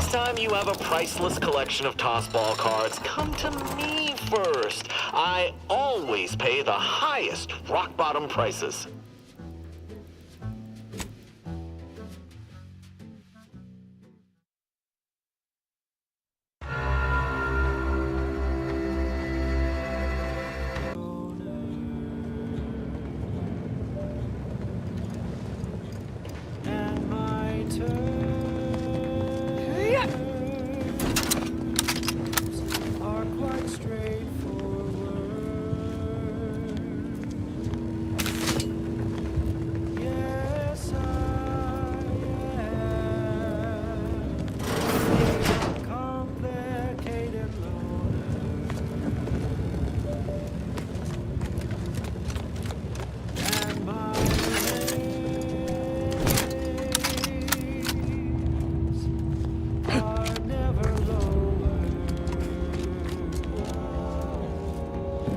next time you have a priceless collection of tossball cards, come to me first. I always pay the highest rock-bottom prices.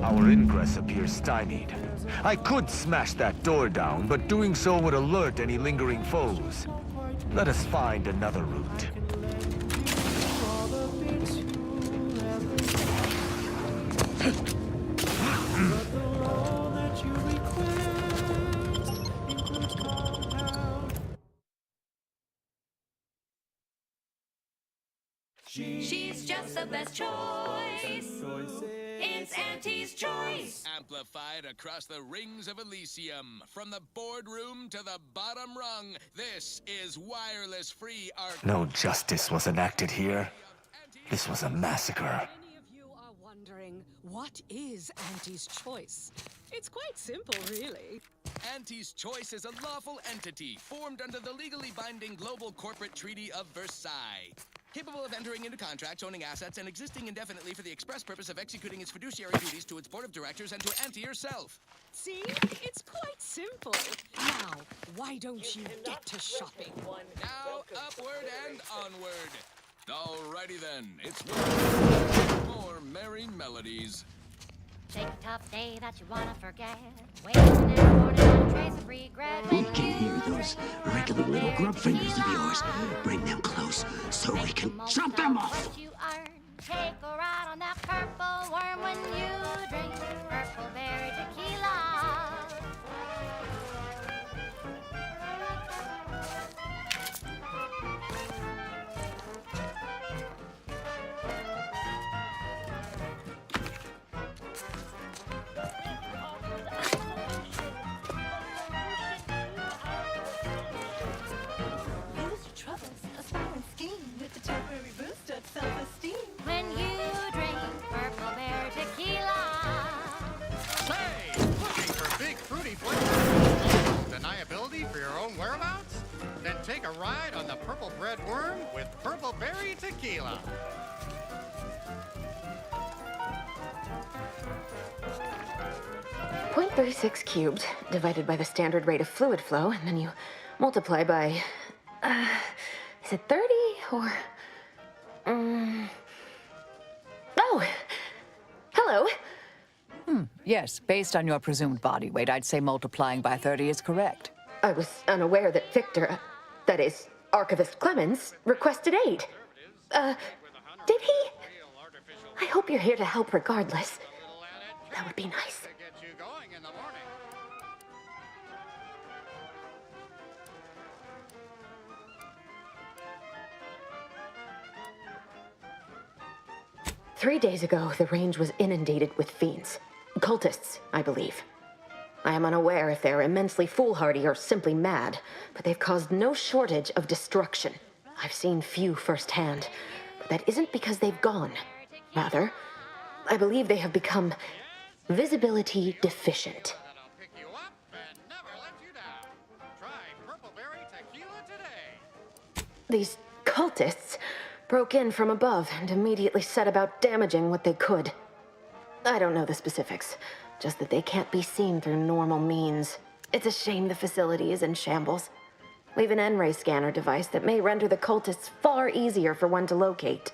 Our ingress appears stymied. I could smash that door down, but doing so would alert any lingering foes. Let us find another route. She's just the best choice. It's Auntie's choice. Amplified across the rings of Elysium. From the boardroom to the bottom rung, this is wireless free art. No justice was enacted here. This was a massacre. Many of you are wondering, what is Auntie's choice? It's quite simple, really. Auntie's Choice is a lawful entity formed under the legally binding Global Corporate Treaty of Versailles. Capable of entering into contracts, owning assets, and existing indefinitely for the express purpose of executing its fiduciary duties to its board of directors and to Auntie herself. See? It's quite simple. Now, why don't you get to shopping? Now, upward and onward. Alrighty then, it's more merry melodies. Take a tough day that you wanna forget. Wake up the next morning and trace of regret. We can hear those wriggly little grub fingers of yours. Bring them close so we can chop them off. What you earn. Take a ride on that purple worm when you drink purple berry tequila. 0.36 cubed divided by the standard rate of fluid flow, and then you multiply by, is it 30 or, oh, hello. Yes, based on your presumed body weight, I'd say multiplying by 30 is correct. I was unaware that Victor, that is, Archivist Clemens, requested aid. Did he? I hope you're here to help regardless. That would be nice. 3 days ago, the range was inundated with fiends. Cultists, I believe. I am unaware if they're immensely foolhardy or simply mad, but they've caused no shortage of destruction. I've seen few firsthand, but that isn't because they've gone. Rather, I believe they have become visibility deficient. These cultists broke in from above and immediately set about damaging what they could. I don't know the specifics, just that they can't be seen through normal means. It's a shame the facility is in shambles. We have an N-ray scanner device that may render the cultists far easier for one to locate.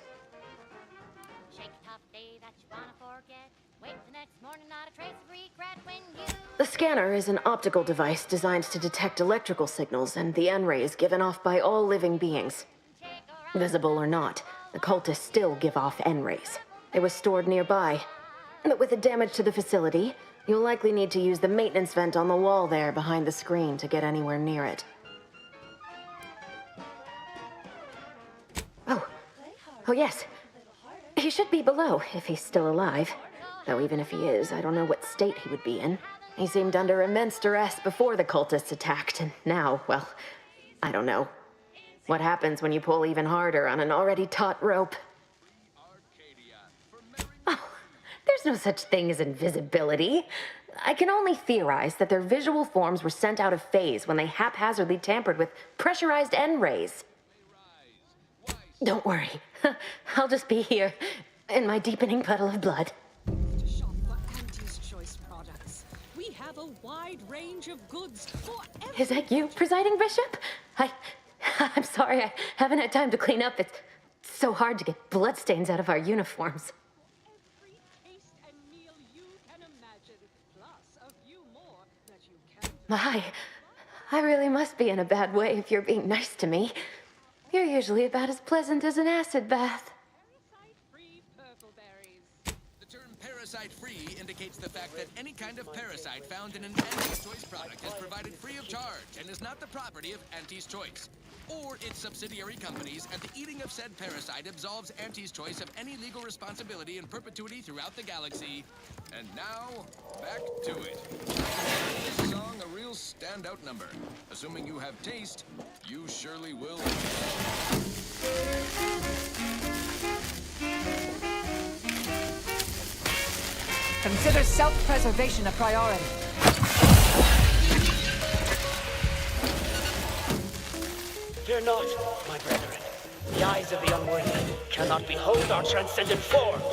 The scanner is an optical device designed to detect electrical signals and the N-rays given off by all living beings. Visible or not, the cultists still give off N-rays. It was stored nearby. But with the damage to the facility, you'll likely need to use the maintenance vent on the wall there behind the screen to get anywhere near it. Oh yes. He should be below, if he's still alive. Though even if he is, I don't know what state he would be in. He seemed under immense duress before the cultists attacked, and now, well, I don't know. What happens when you pull even harder on an already taut rope? Oh, there's no such thing as invisibility. I can only theorize that their visual forms were sent out of phase when they haphazardly tampered with pressurized N-rays. Don't worry. I'll just be here, in my deepening puddle of blood. To shop for Auntie's Choice products. We have a wide range of goods for every... Is that you, Presiding Bishop? I'm sorry, I haven't had time to clean up. It's so hard to get bloodstains out of our uniforms. Every taste and meal you can imagine, plus a few more that you can... I really must be in a bad way if you're being nice to me. You're usually about as pleasant as an acid bath. Parasite-free purple berries. The term parasite-free indicates the fact that any kind of parasite found in an Auntie's Choice product is provided free of charge and is not the property of Auntie's Choice or its subsidiary companies, and the eating of said parasite absolves Auntie's Choice of any legal responsibility in perpetuity throughout the galaxy. And now, back to it. This song a real standout number. Assuming you have taste, you surely will. Consider self-preservation a priority. Fear not, my brethren. The eyes of the unworthy cannot behold our transcendent forms.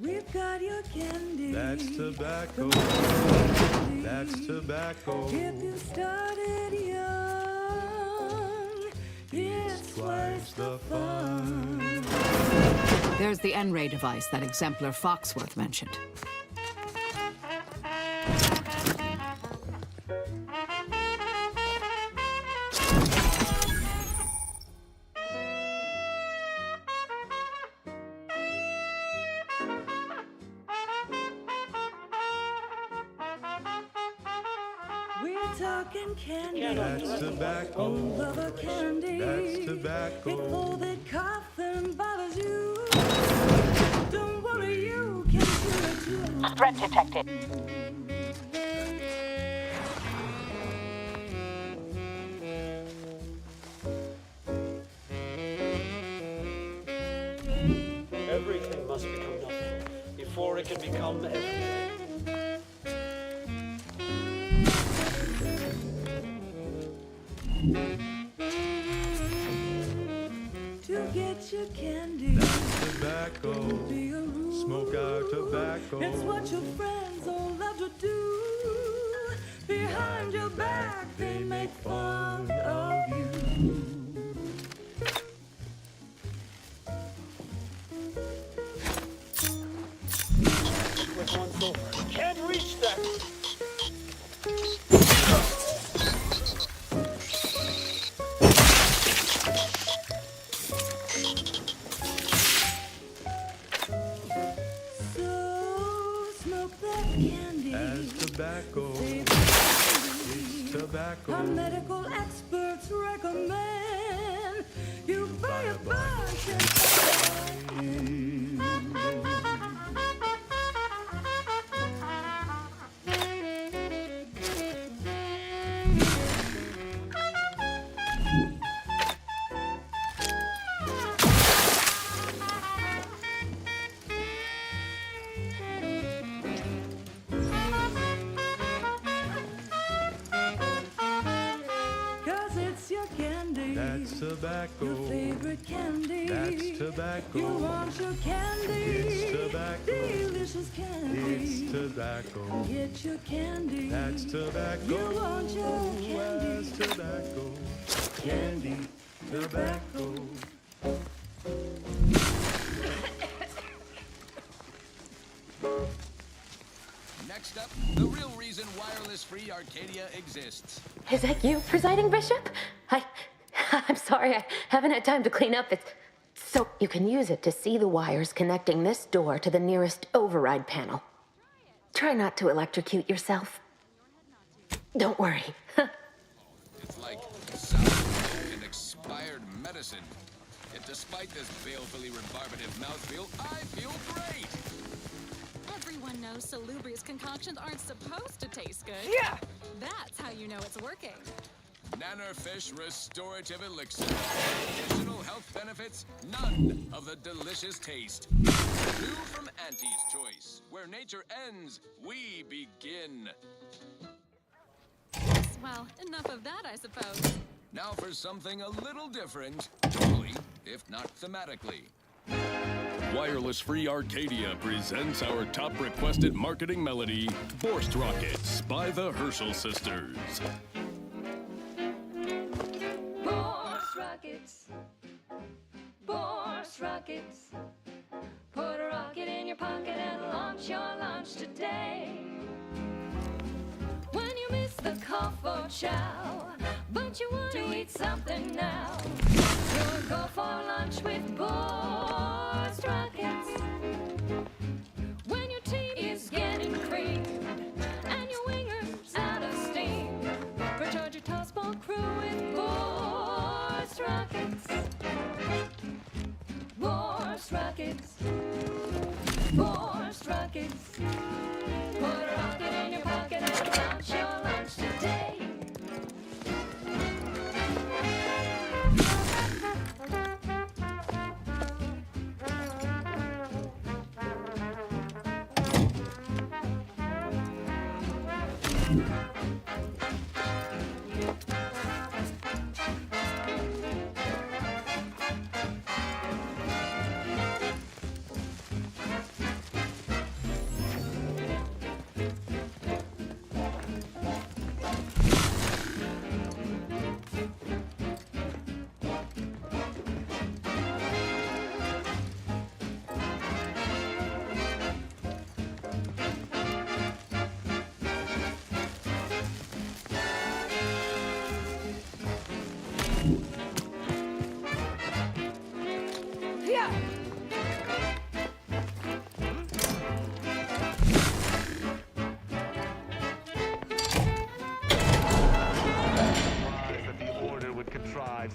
We've got your candy. That's tobacco. That's tobacco. If you started young, it's twice the fun. There's the N-ray device that exemplar Foxworth mentioned. We're talking candy. That's tobacco. Oh, lover candy. That's tobacco. If all that coughing bothers you, don't worry, you can cure it too. Threat detected. Everything must become nothing before it can become everything. To get your candy. That's tobacco. Be a rule. Smoke out tobacco. It's what your friends all love to do. Behind your back, they make fun of you. We're going over. Can't reach that. So smoke that candy. That's tobacco. It's tobacco. Our medical experts recommend you buy a bunch and cause it's your candy. That's tobacco. Your favorite candy. That's tobacco. You want your candy. It's tobacco. Delicious candy. It's tobacco. Get your candy. That's tobacco. You want your candy. That's tobacco. Candy, tobacco. Next up, the real reason wireless-free Arcadia exists. Is that you, Presiding Bishop? I'm sorry, I haven't had time to clean up. It's so you can use it to see the wires connecting this door to the nearest override panel. Try not to electrocute yourself. Don't worry. It's like sour and expired medicine. Yet despite this balefully rebarbative mouthfeel, I feel great! Everyone knows salubrious concoctions aren't supposed to taste good. Yeah! That's how you know it's working. Nannerfish Restorative Elixir. Additional health benefits, none of the delicious taste. New from Auntie's Choice. Where nature ends, we begin. Well, enough of that, I suppose. Now for something a little different, totally, if not thematically. Wireless Free Arcadia presents our top requested marketing melody, Borst Rockets by the Herschel Sisters. Borst rockets, Borst rockets. Put a rocket in your pocket and launch your lunch today. When you miss the cough or chow, but you want to eat something now, you'll go for lunch with Borst rockets. When your tea is getting creamed and your winger's out of steam, recharge your tossball crew with Borst rockets. Borst rockets. Borst rockets. Put a rocket in your pocket and launch your lunch today.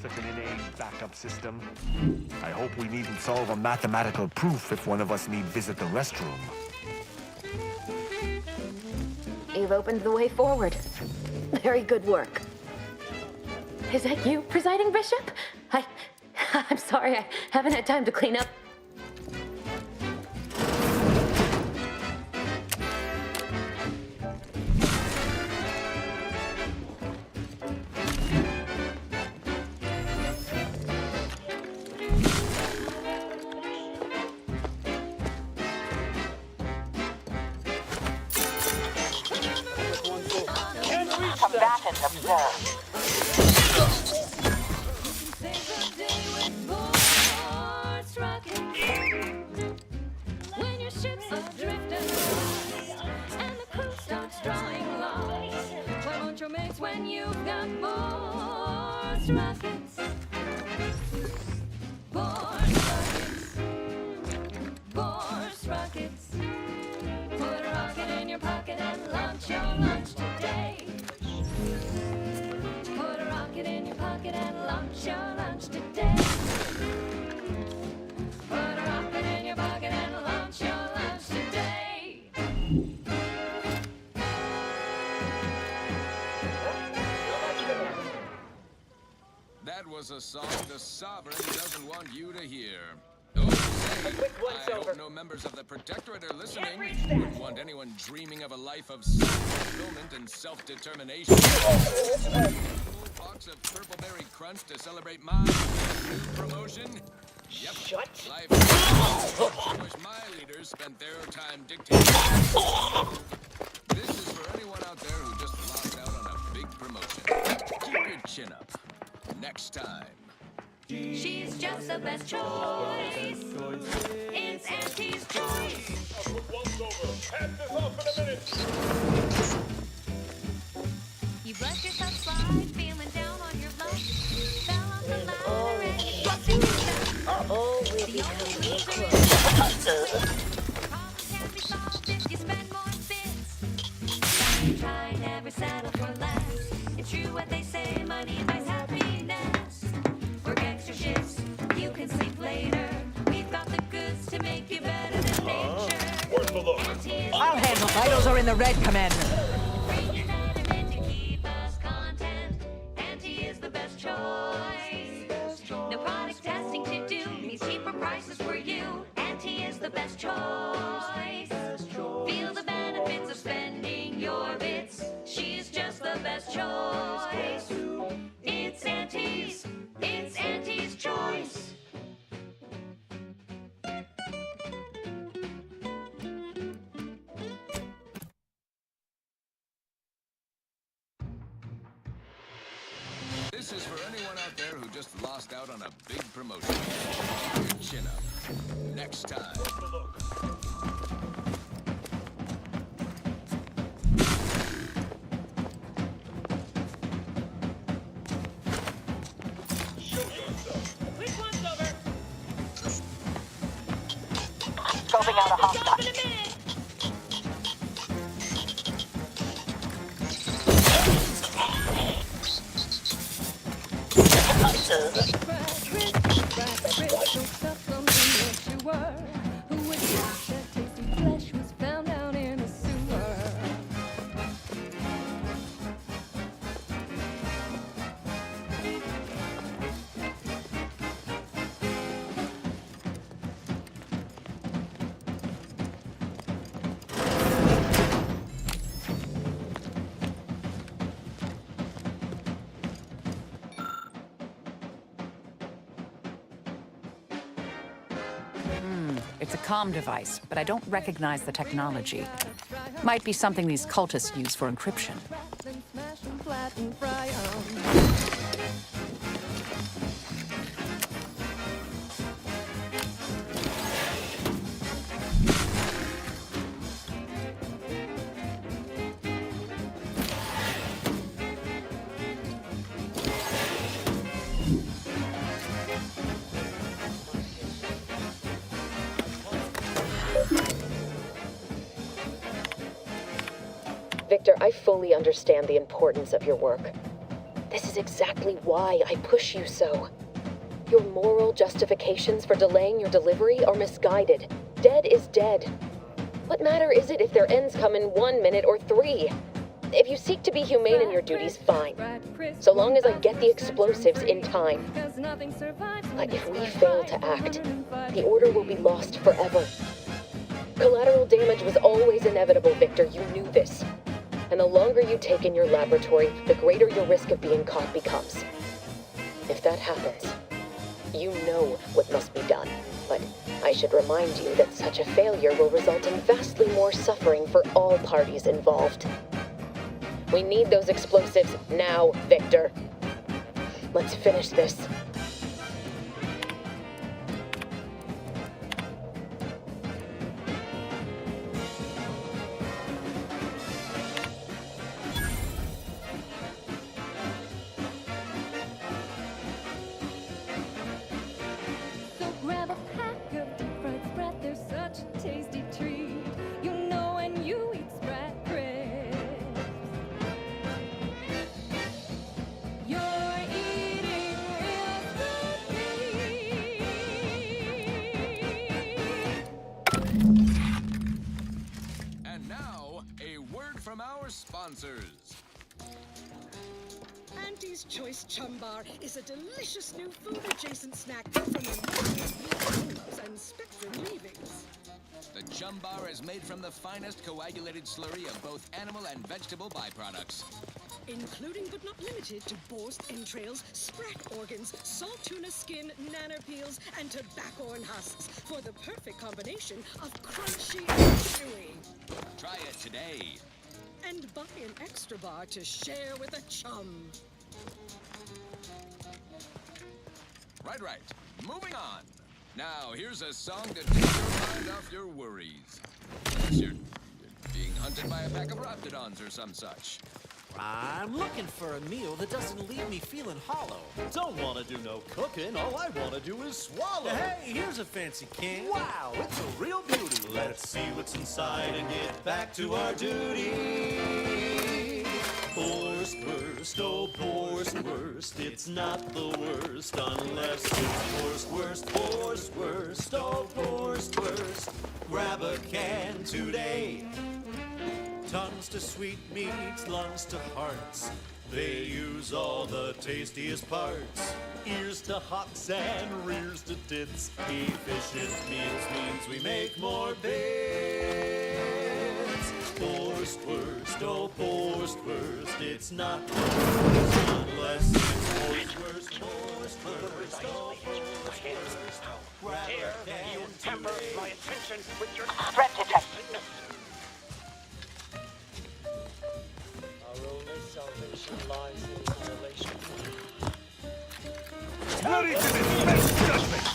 Such an inane backup system. I hope we needn't solve a mathematical proof if one of us need visit the restroom. You've opened the way forward. Very good work. Is that you, Presiding Bishop? I'm sorry, I haven't had time to clean up. Combatants observed. When your ship's adrift and lost, and the crew starts drawing lots, why won't your mates when you've got Borst rockets? Borst rockets. Borst rockets. Put a rocket in your pocket and launch your lunch today. Put a rocket in your pocket and launch your lunch today. Put a rocket in your pocket and launch your lunch today. That was a song the Sovereign doesn't want you to hear. Oh, say, I hope no members of the Protectorate are listening. Wouldn't want anyone dreaming of a life of self-fulfillment and self-determination. A full box of Purpleberry Crunch to celebrate my new promotion. Yep. Shut. Life. I wish my leaders spent their time dictating. This is for anyone out there who just lost out on a big promotion. Keep your chin up. Next time. She's just a the best choice. It's Auntie's choice. You brushed yourself slide, feeling down on your luck. Fell off the ladder and you busted yourself. The only loser is problems can be solved if you spend more bits. Try never settle for less. It's true what they say, money buys happiness. Work extra shifts, you can sleep later. We've got the goods to make you better than nature. I'll handle vitals are in the red, Commander. Bringing betterment to keep us content. Auntie is the best choice. No product testing to do means cheaper prices for you. Auntie is the best choice. Feel the benefits of spending your bits. She's just the best choice. It's Auntie's choice. This is for anyone out there who just lost out on a big promotion. Keep your chin up. Next time. Which one's over? Scoping out a hostile. In a minute. It's a comm device, but I don't recognize the technology. Might be something these cultists use for encryption. Victor, I fully understand the importance of your work. This is exactly why I push you so. Your moral justifications for delaying your delivery are misguided. Dead is dead. What matter is it if their ends come in 1 minute or 3? If you seek to be humane in your duties, fine. So long as I get the explosives in time. But if we fail to act, the order will be lost forever. Collateral damage was always inevitable, Victor. You knew this. And the longer you take in your laboratory, the greater your risk of being caught becomes. If that happens, you know what must be done. But I should remind you that such a failure will result in vastly more suffering for all parties involved. We need those explosives now, Victor. Let's finish this. So grab a pack of deep fried Sprat, they're such a tasty treat. You know when you eat Sprat crisps, you're eating real Sprat. And now, a word from our sponsors. Auntie's Choice Chum Bar is a delicious new food-adjacent snack from aromas and spectrum leavings. The Chum Bar is made from the finest coagulated slurry of both animal and vegetable byproducts. Including but not limited to boar's entrails, sprat organs, salt tuna skin, nanner peels, and tobacco husks for the perfect combination of crunchy and chewy. Try it today. And buy an extra bar to share with a chum. Right. Moving on. Now, here's a song to take your mind off your worries. Unless you're being hunted by a pack of raptidons or some such. I'm looking for a meal that doesn't leave me feeling hollow. Don't want to do no cooking. All I want to do is swallow. Hey, here's a fancy can. Wow, it's a real beauty. Let's see what's inside and get back to our duty. Poor's worst, oh poor's worst. It's not the worst unless it's poor's worst, poor's worst, oh poor's worst. Grab a can today. Tongues to sweet meats, lungs to hearts. They use all the tastiest parts. Ears to hocks and rears to tits. Efficient means we make more bits. Poor's worst, oh poor's worst. It's not the worst unless it's poor's worst, poor's worst, oh poor's worst. Dare you temper my attention with your Threat detected. Our only salvation lies in annihilation. Ready to dispense judgment!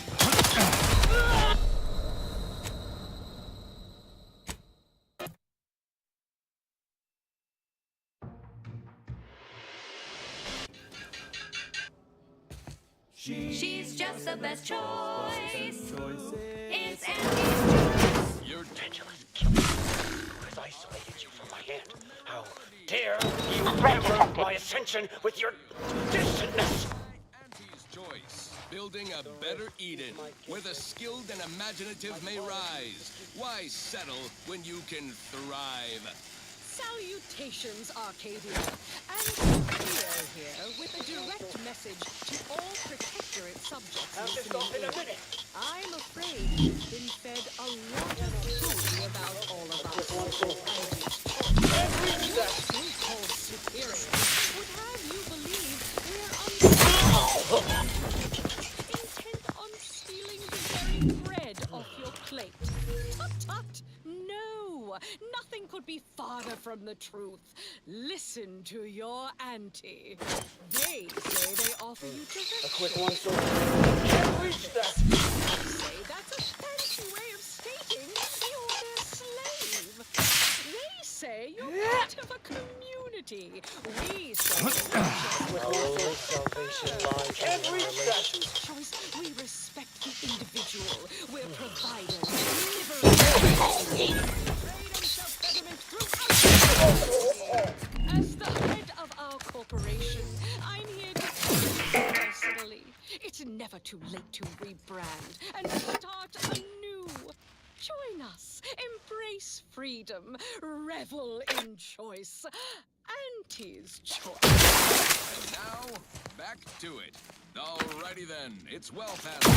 She's just the best choice. It's Andy's choice. You're petulant killer who has isolated you from my hand. How dare you temper my ascension with your distantness? Auntie's choice. Building a better Eden, where the skilled and imaginative may rise. Why settle when you can thrive? Salutations, Arcadia. And Cleo here with a direct message to all protectorate subjects listening in. I'm afraid you've been fed a lot of food about all of us. Your so-called superiors would have you believe we're intent on stealing the very bread off your plate. Tut-tut! No! Nothing could be farther from the truth. Listen to your auntie. They say they offer you direction. A quick one, so can't reach that. I say that's a fancy way of stating you're their slave. They say you're part of a community. We say Our only salvation lies in annihilation. choice. We respect the individual. We're providers, liberators. As the head of our corporation, I'm here to tell you personally, it's never too late to rebrand and start anew. Join us, embrace freedom, revel in choice. Auntie's choice. And now, back to it. Alrighty then, it's well past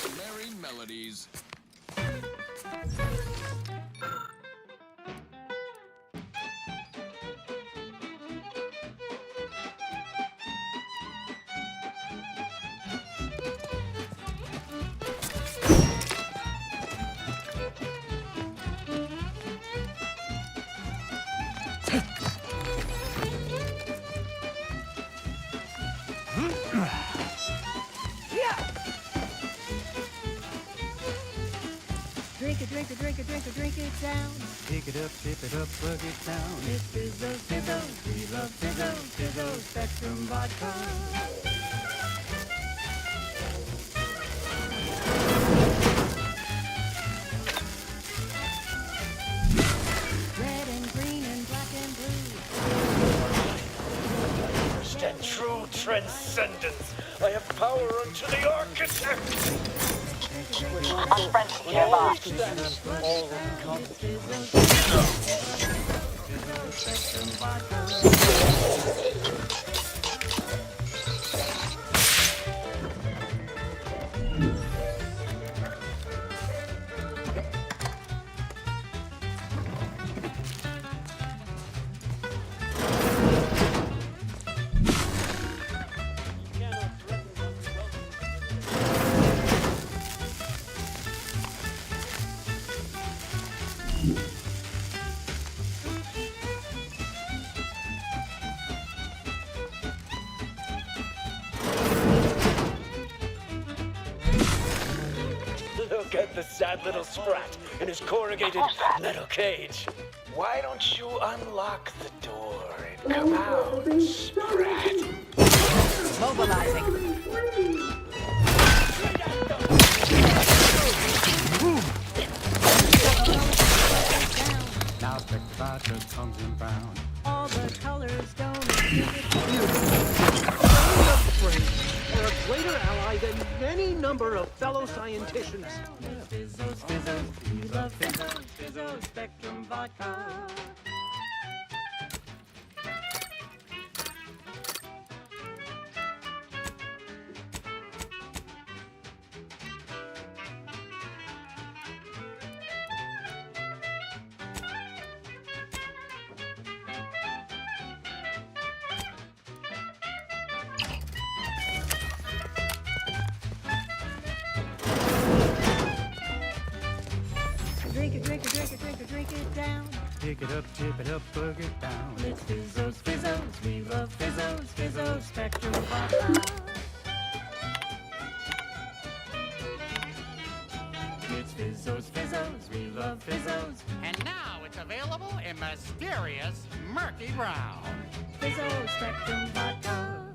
more merry melodies. Drink it down. Pick it up, tip it up, plug it down. It's Fizzo, Fizzo, we love Fizzo, Fizzo, Spectrum Vodka. Red and green and black and blue. Understand true transcendence. I have power unto the architect. Unfriendly nearby. All encompassing. that little sprat in his corrugated metal cage. Why don't you unlock the door and come out, sprat? Mobilizing. Now Spectre Vodka comes in brown. All the colors don't Are a greater ally than any number of fellow scienticians. Fizzos, fizzos, we love fizzos, fizzos, Spectrum Vodka. Drink it, drink it, drink it, drink it, drink it down. Pick it up, tip it up, plug it down. It's fizzos, fizzos, we love fizzos, fizzos, Spectrum Vodka. It's fizzos, fizzos, we love fizzos. And now it's available in mysterious murky brown. Fizzos, Spectrum Vodka.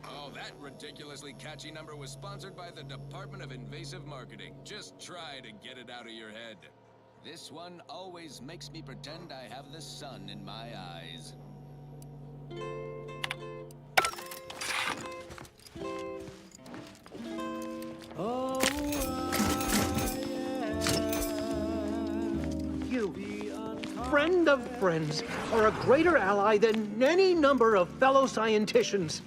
Oh, that ridiculously catchy number was sponsored by the Department of Invasive Marketing. Just try to get it out of your head. This one always makes me pretend I have the sun in my eyes. Oh, you, friend of friends, are a greater ally than any number of fellow scienticians.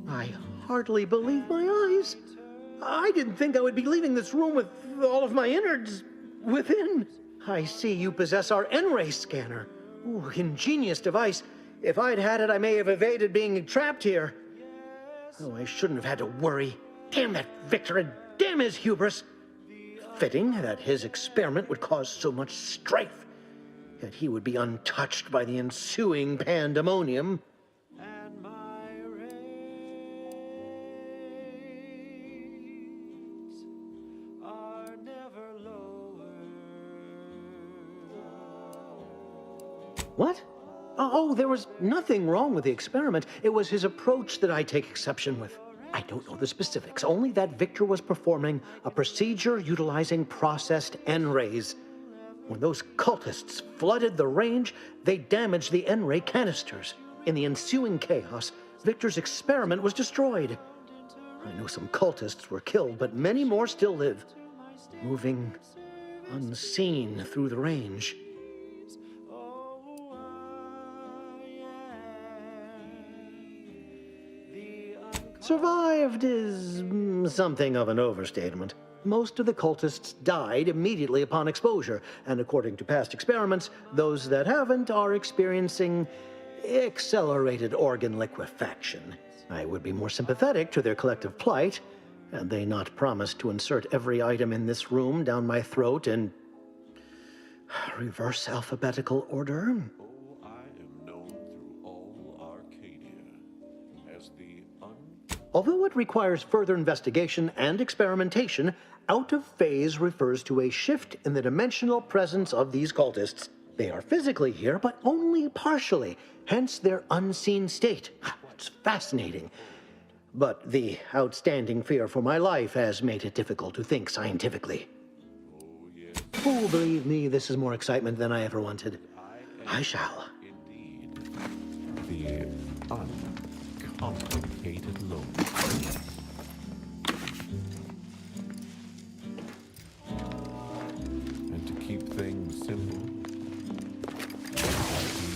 I hardly believe my eyes. I didn't think I would be leaving this room with all of my innards within. I see you possess our N-ray scanner. Ooh, ingenious device. If I'd had it, I may have evaded being trapped here. Oh, I shouldn't have had to worry. Damn that Victor and damn his hubris. Fitting that his experiment would cause so much strife, yet he would be untouched by the ensuing pandemonium. What? Oh, there was nothing wrong with the experiment. It was his approach that I take exception with. I don't know the specifics, only that Victor was performing a procedure utilizing processed N-rays. When those cultists flooded the range, they damaged the N-ray canisters. In the ensuing chaos, Victor's experiment was destroyed. I know some cultists were killed, but many more still live, moving unseen through the range. Survived is something of an overstatement. Most of the cultists died immediately upon exposure, and according to past experiments, those that haven't are experiencing accelerated organ liquefaction. I would be more sympathetic to their collective plight, had they not promised to insert every item in this room down my throat in reverse alphabetical order. Although it requires further investigation and experimentation, out of phase refers to a shift in the dimensional presence of these cultists. They are physically here, but only partially, hence their unseen state. It's fascinating. But the outstanding fear for my life has made it difficult to think scientifically. Oh, believe me, this is more excitement than I ever wanted. I shall. The uncomplicated look. And to keep things simple, be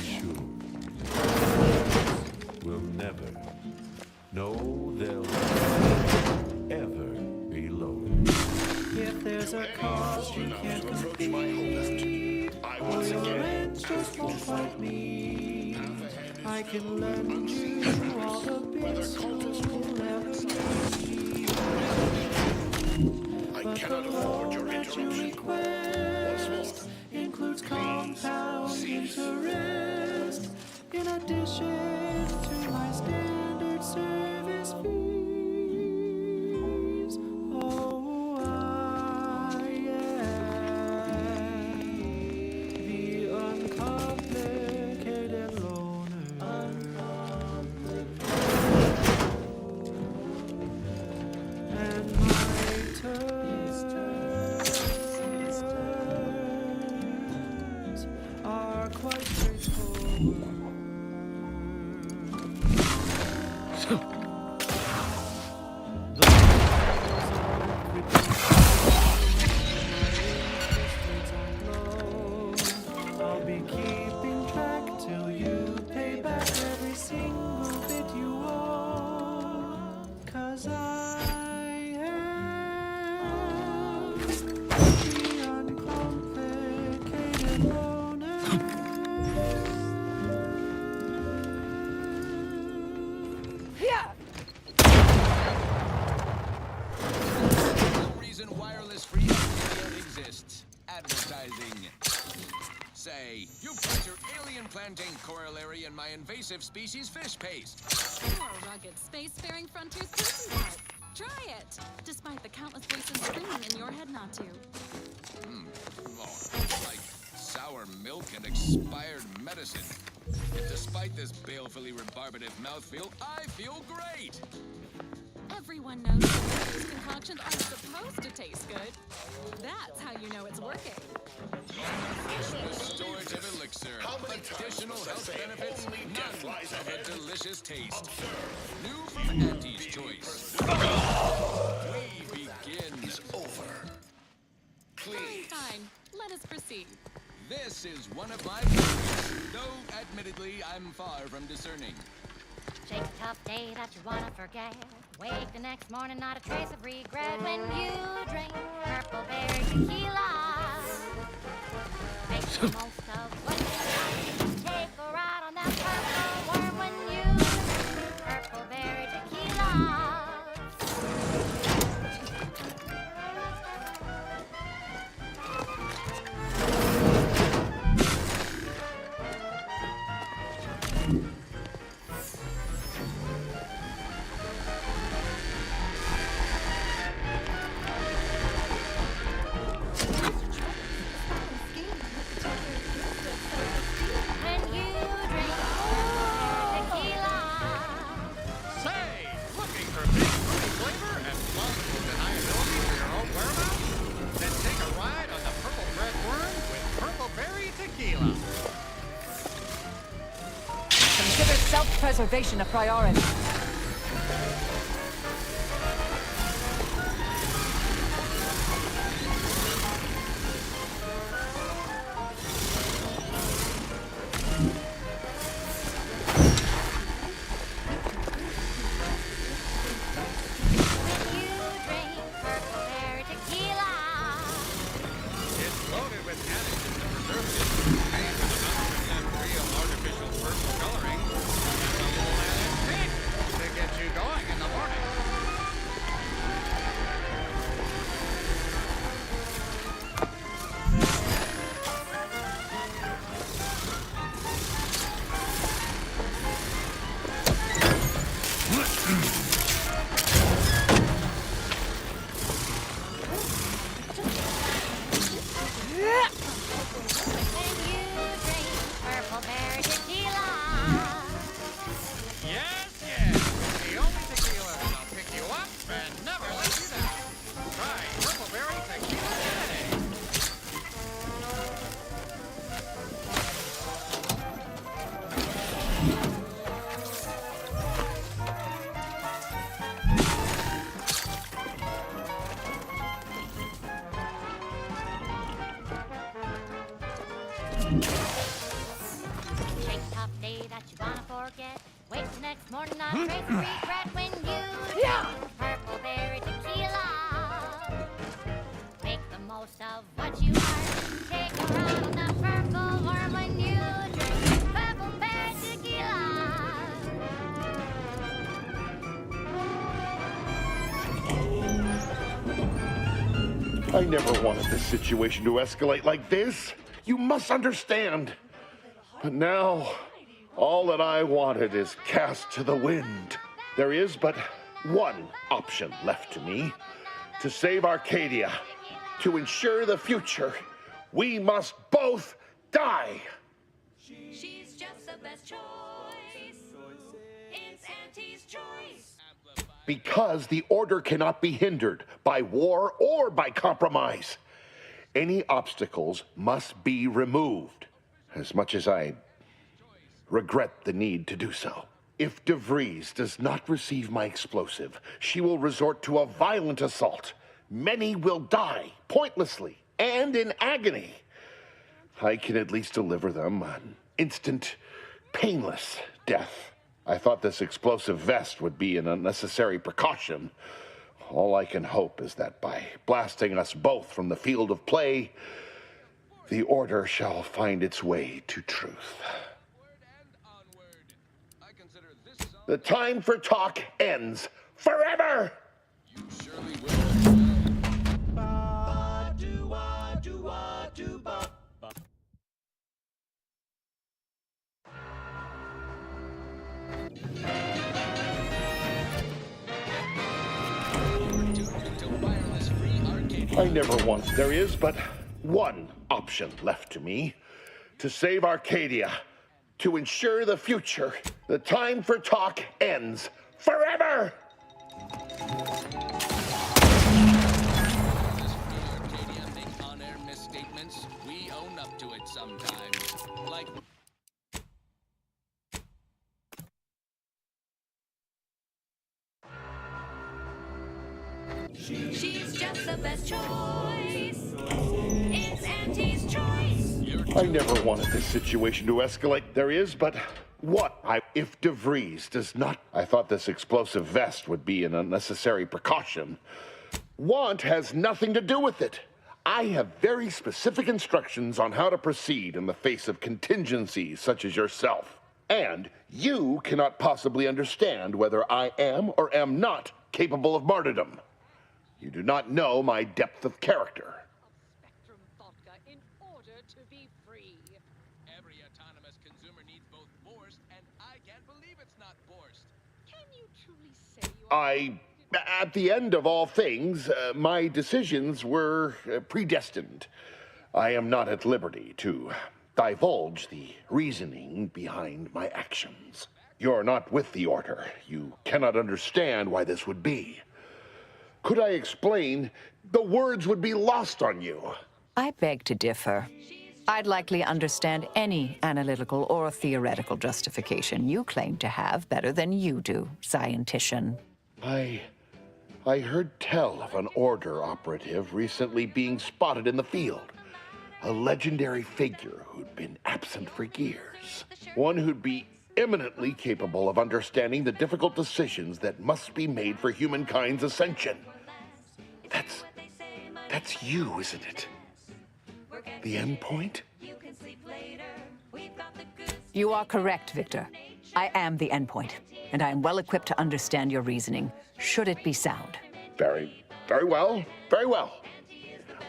sure we'll never, no, they'll ever be lowered. If there's a cause you can't compete, or your ends just won't quite meet, I can lend you all the bits you'll ever need. I cannot afford your interruption. Request includes compound interest, in addition to my standard service fees. Oh, I I'll be keeping track till you pay back every single bit you owe. 'Cause I am the uncomplicated loner. No reason wireless free Arcadia exists. Advertising. Say, you put your alien planting corollary in my invasive species fish paste. More rugged, space-faring frontiers person type. Try it, despite the countless voices screaming in your head not to. Oh, like sour milk and expired medicine. And despite this balefully rebarbative mouthfeel, I feel great. Everyone knows that these concoctions aren't supposed to taste good. That's how you know it's working. Restorative elixir. Additional health benefits. None of a delicious taste. New from Auntie's Choice. We begin. It's over. Please. Fine, let us proceed. This is one of my favorites, though admittedly I'm far from discerning. Shake a tough day that you wanna forget. Wake the next morning, not a trace of regret when you drink purple berry tequila. Make the most of what you got. Take a ride on that purple worm when you drink purple berry tequila. When you drink tequila. Say, looking for big fruity flavor and plausible deniability for your own whereabouts? Then take a ride on the purple bread worm with purple berry tequila. Consider self-preservation a priority. When you drink purple berry tequila. It's loaded with additives and preservatives, made with a mountain and real artificial purple coloring, and a little added pink to get you going in the morning. When you drink purple berry tequila. Yes, yes. The only tequila that'll pick you up and never let you down. Try purple berry tequila today. Shake a tough day that you wanna forget. Wake the next morning, not a trace of regret when you drink purple berry tequila. Make the most of what you are. Take a ride on that purple worm when you drink purple berry tequila. I never wanted this situation to escalate like this. You must understand. But now, all that I wanted is cast to the wind. There is but one option left to me. To save Arcadia, to ensure the future, we must both die. She's just the best choice. It's Auntie's Choice. Because the order cannot be hindered by war or by compromise. Any obstacles must be removed, as much as I regret the need to do so. If DeVries does not receive my explosive, she will resort to a violent assault. Many will die, pointlessly, and in agony. I can at least deliver them an instant, painless death. I thought this explosive vest would be an unnecessary precaution. All I can hope is that by blasting us both from the field of play, the Order shall find its way to truth. The time for talk ends forever! You surely will. I never want. There is but one option left to me. To save Arcadia. To ensure the future. The time for talk ends forever! Arcadia make on-air misstatements. We own up to it sometimes. Like... She's just the best choice. It's Auntie's choice. I never wanted this situation to escalate. There is but what if DeVries does not... I thought this explosive vest would be an unnecessary precaution. Want has nothing to do with it. I have very specific instructions on how to proceed in the face of contingencies such as yourself. And you cannot possibly understand whether I am or am not capable of martyrdom. You do not know my depth of character. Spectrum vodka in order to be free. Every autonomous consumer needs both Borst, and I can't believe it's not Borst. Can you truly say you are... At the end of all things, my decisions were predestined. I am not at liberty to divulge the reasoning behind my actions. You're not with the Order. You cannot understand why this would be. Could I explain, the words would be lost on you. I beg to differ. I'd likely understand any analytical or theoretical justification you claim to have better than you do, scientician. I heard tell of an Order operative recently being spotted in the field. A legendary figure who'd been absent for years. One who'd be eminently capable of understanding the difficult decisions that must be made for humankind's ascension. That's you, isn't it? The end point? You are correct, Victor. I am the endpoint, and I am well equipped to understand your reasoning, should it be sound. Very well, very well.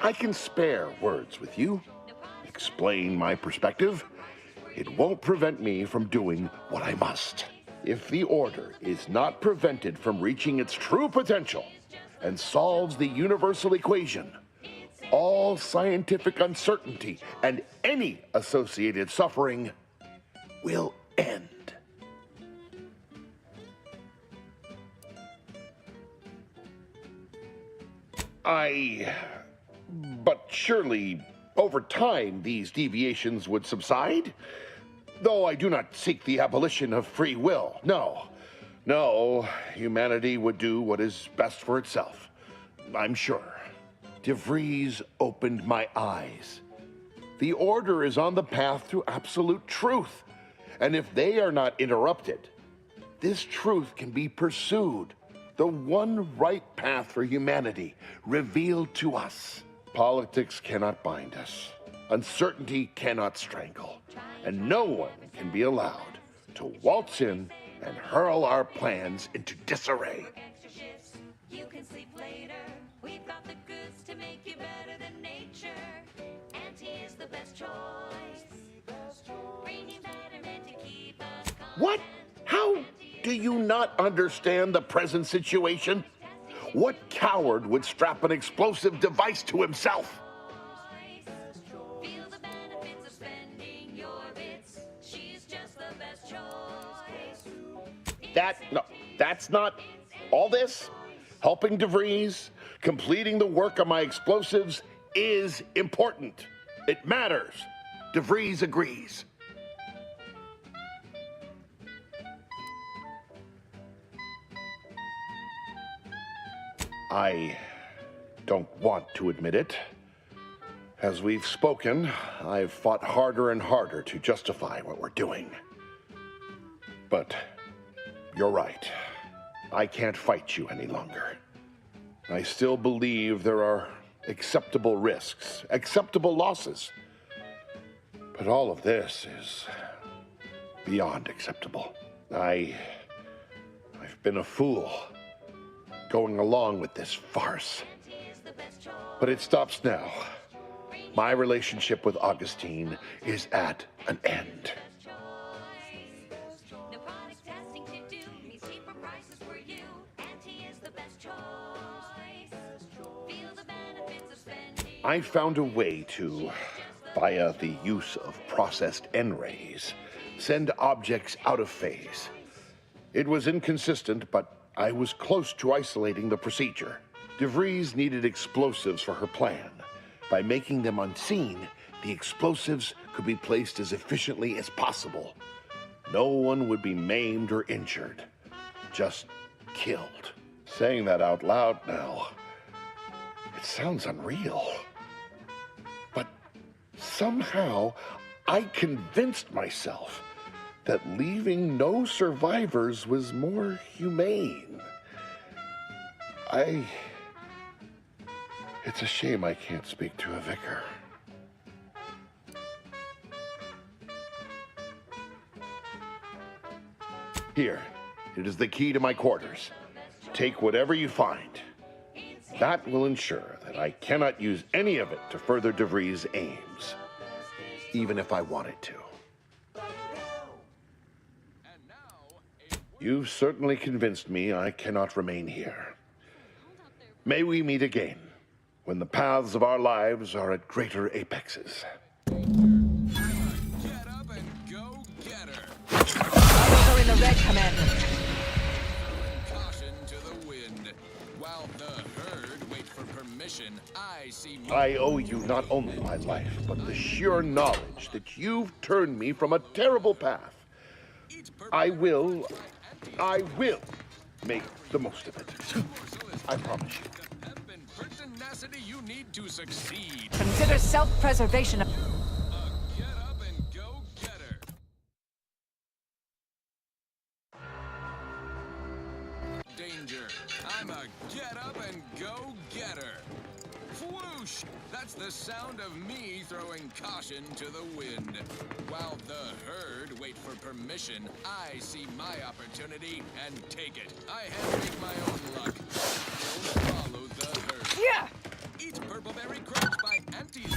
I can spare words with you, explain my perspective. It won't prevent me from doing what I must. If the Order is not prevented from reaching its true potential and solves the universal equation, all scientific uncertainty and any associated suffering will end. But surely, over time, these deviations would subside? Though I do not seek the abolition of free will, no. No, humanity would do what is best for itself, I'm sure. DeVries opened my eyes. The Order is on the path to absolute truth, and if they are not interrupted, this truth can be pursued. The one right path for humanity revealed to us. Politics cannot bind us. Uncertainty cannot strangle. And no one can be allowed to waltz in and hurl our plans into disarray. You can sleep later. We've got the goods to make you better than nature. Auntie is the best choice. Bringing betterment to keep us calm. What? How do you not understand the present situation? What coward would strap an explosive device to himself? Feel the benefits of spending your bits. She's just the best choice. That's not all this. Helping DeVries, completing the work on my explosives is important. It matters. DeVries agrees. I don't want to admit it. As we've spoken, I've fought harder and harder to justify what we're doing. But you're right. I can't fight you any longer. I still believe there are acceptable risks, acceptable losses. But all of this is beyond acceptable. I've been a fool going along with this farce. But it stops now. My relationship with Augustine is at an end. I found a way to, via the use of processed N-rays, send objects out of phase. It was inconsistent, but I was close to isolating the procedure. DeVries needed explosives for her plan. By making them unseen, the explosives could be placed as efficiently as possible. No one would be maimed or injured, just killed. Saying that out loud now, it sounds unreal. But somehow, I convinced myself that leaving no survivors was more humane. It's a shame I can't speak to a vicar. Here, it is the key to my quarters. Take whatever you find. That will ensure that I cannot use any of it to further DeVries' aims, even if I wanted to. You've certainly convinced me I cannot remain here. May we meet again, when the paths of our lives are at greater apexes. Get up and go get her. Others are in the red, Commander. Caution to the wind. While the herd wait for permission, I owe you not only my life, but the sheer knowledge that you've turned me from a terrible path. I will make the most of it. I promise you. Pertinacity you need to succeed. Consider self-preservation. Get up and go get her. Danger. I'm a get up and go get her. Whoosh! That's the sound of me throwing caution to the wind. While the herd wait for permission, I see my opportunity and take it. I handpick my own luck. Don't follow the herd. Yeah! Eat purpleberry crunch by Auntie's.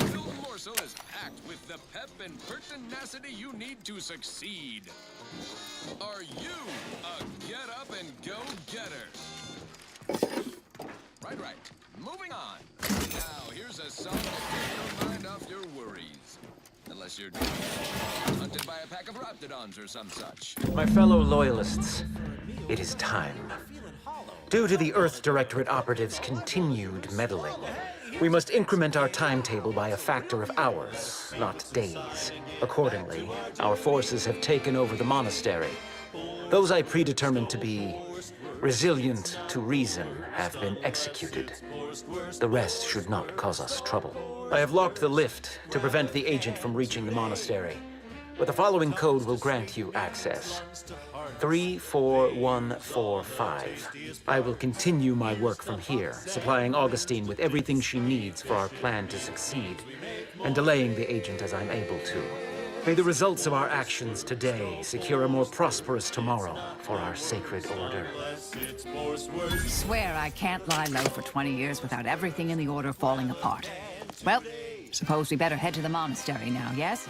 Little morsel is packed with the pep and pertinacity you need to succeed. Are you a get up and go getter? Right. Moving on. Now, here's a song to take your mind off your worries. Unless you're hunted by a pack of raptidons or some such. My fellow loyalists, it is time. Due to the Earth Directorate operatives' continued meddling, we must increment our timetable by a factor of hours, not days. Accordingly, our forces have taken over the monastery. Those I predetermined to be resilient to reason have been executed. The rest should not cause us trouble. I have locked the lift to prevent the agent from reaching the monastery, but the following code will grant you access. 34145. I will continue my work from here, supplying Augustine with everything she needs for our plan to succeed, and delaying the agent as I'm able to. May the results of our actions today secure a more prosperous tomorrow for our sacred order. Swear I can't lie low for 20 years without everything in the order falling apart. Well, suppose we better head to the monastery now, yes?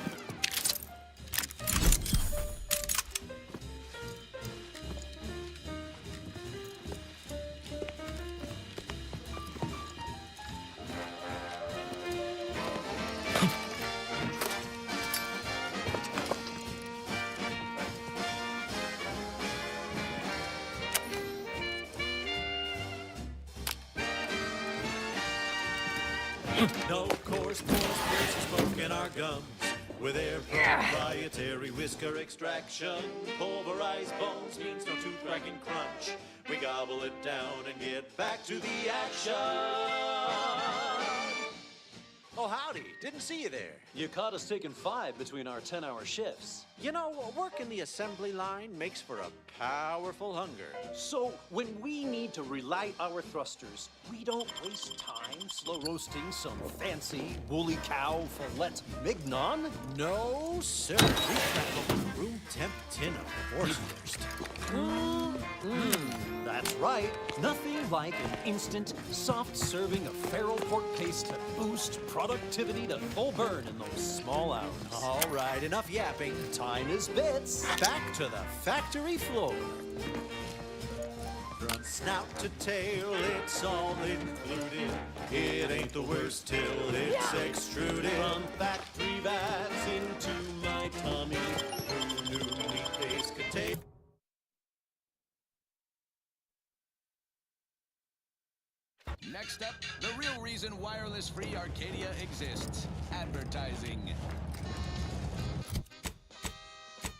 No coarse words are spoken our gums. With their proprietary whisker extraction, pulverized bones means no tooth-cracking crunch. We gobble it down and get back to the action. Oh, howdy. Didn't see you there. You caught us taking 5 between our 10-hour shifts. You know, working the assembly line makes for a powerful hunger. So, when we need to relight our thrusters, we don't waste time slow roasting some fancy woolly cow fillet mignon. No, sir. We crack open room temp tin of Wurst. That's right. Nothing like an instant, soft serving of feral pork paste to boost productivity to full burn in those small hours. All right, enough yapping. Time is bits. Back to the factory floor. From snout to tail, it's all included. It ain't the worst till it's extruded. From factory vats into my tummy. Who knew meat-based could taste? Next up, the real reason wireless-free Arcadia exists: advertising.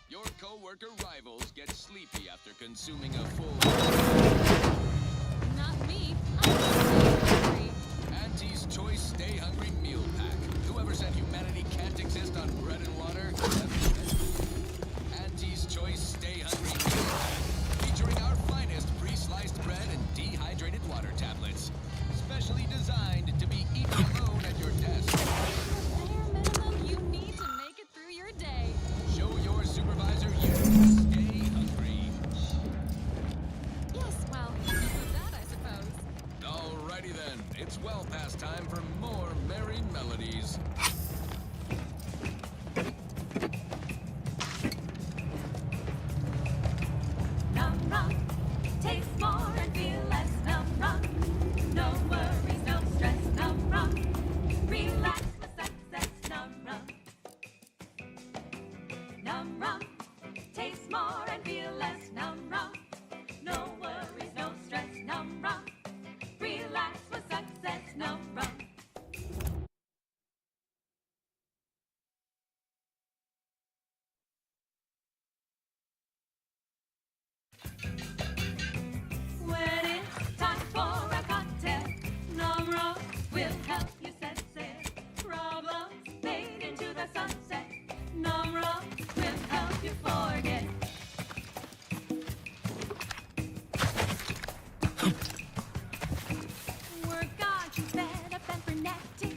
Your co-worker rivals get sleepy after consuming a full... Not me. I'm hungry. Auntie's Choice Stay Hungry Meal Pack. Whoever said humanity can't exist on bread and water? Auntie's Choice Stay Hungry Meal Pack. Featuring our finest pre-sliced bread and dehydrated water tablets. Specially designed to be eaten alone at your desk. The bare minimum you need to make it through your day. Show your supervisor you stay hungry. Yes, well, with that, I suppose. Alrighty then, it's well past time for more merry melodies. Num rum, taste more and feel less. Num rum, no worries, no stress. Num rum, relax with success. Num rum, num rum, taste more and feel less. Num rum, no worries, no stress. Num rum, relax with success. Num rum. When it's time for a cocktail, Num Rum will help you set sail. Problems fade into the sunset. Num Rum will help you forget. Work on you better than frenetic.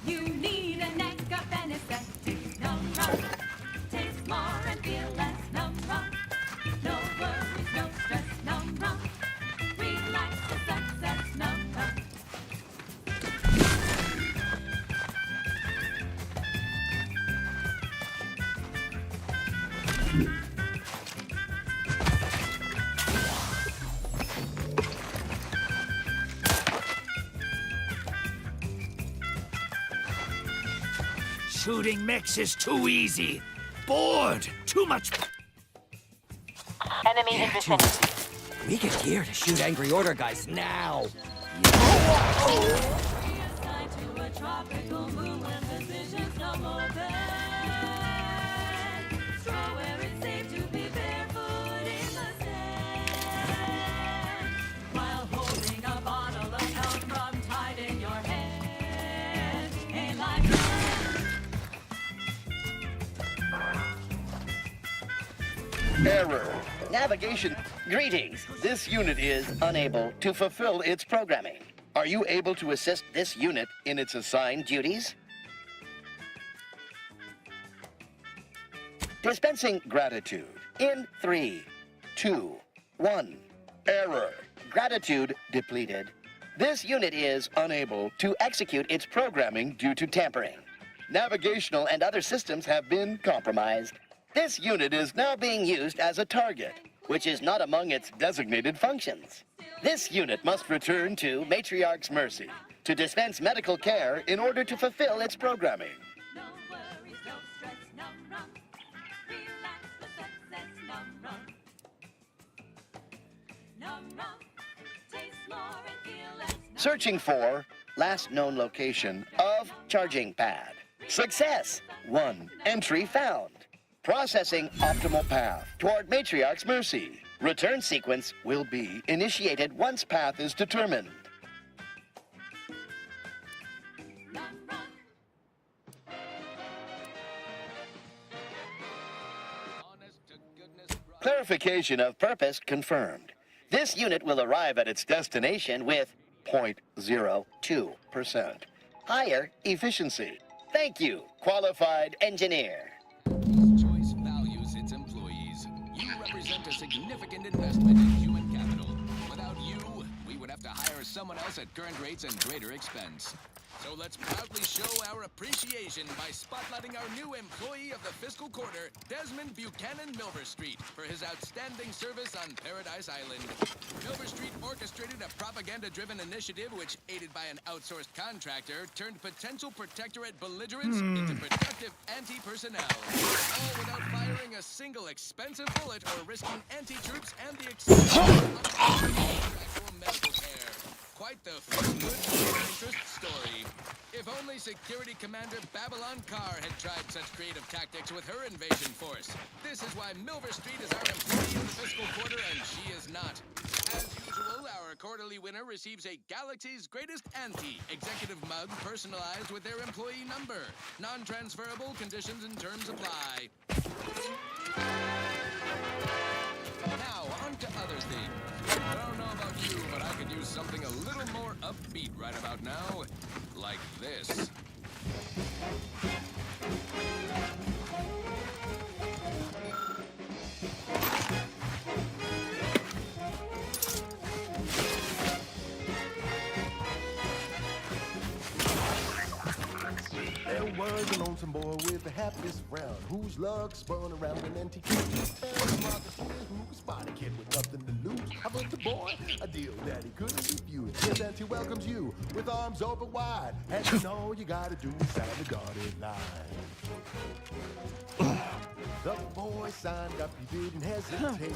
You need a neck up anesthetic. Num Rum, taste more and feel less. Num Rum, no worries, no stress. Num Rum, relax with success. Num Rum. Shooting mechs is too easy. Bored. Too much. Enemy in too vicinity. easy. We get gear to shoot Angry Order guys now. Reassigned to a tropical moon when positions no more bad. So where it's safe to be barefoot in the sand. While holding a bottle of health rum tied in your hand. Ain't like that. Error. Navigation. Greetings. This unit is unable to fulfill its programming. Are you able to assist this unit in its assigned duties? Dispensing gratitude. In 3, 2, 1. Error. Gratitude depleted. This unit is unable to execute its programming due to tampering. Navigational and other systems have been compromised. This unit is now being used as a target, which is not among its designated functions. This unit must return to Matriarch's Mercy to dispense medical care in order to fulfill its programming. No worries, no stress. Num Rum, relax with success. Num Rum. Num Rum, taste more and feel less. Searching for last known location of charging pad. Success! 1. Entry found. Processing optimal path toward Matriarch's mercy. Return sequence will be initiated once path is determined. Clarification of purpose confirmed. This unit will arrive at its destination with 0.02% higher efficiency. Thank you, qualified engineer. Choice values its employees. You represent a significant investment in human capital. Without you, we would have to hire someone else at current rates and greater expense. So let's proudly show our appreciation by spotlighting our new employee of the fiscal quarter, Desmond Buchanan Milver Street, for his outstanding service on Paradise Island. Milver Street orchestrated a propaganda-driven initiative which, aided by an outsourced contractor, turned potential protectorate belligerents into productive anti-personnel. All without firing a single expensive bullet or risking anti-troops and the expense of actual medical care. Quite the feel-good interest story. If only Security Commander Babylon Carr had tried such creative tactics with her invasion force. This is why Milver Street is our employee of the fiscal quarter, and she is not. As usual, our quarterly winner receives a Galaxy's Greatest Auntie executive mug personalized with their employee number. Non-transferable conditions and terms apply. Now, on to other things. I don't know about you, but I could use something a little more upbeat right about now. Like this. There was a lonesome boy with the happiest frown, whose luck spun around an antique tree. Smart the kid who was spotted kid with nothing to lose. How about the boy? A deal that he couldn't refuse. His auntie welcomes you with arms open wide, and you know you gotta do sign the dotted line. The boy signed up, he didn't hesitate.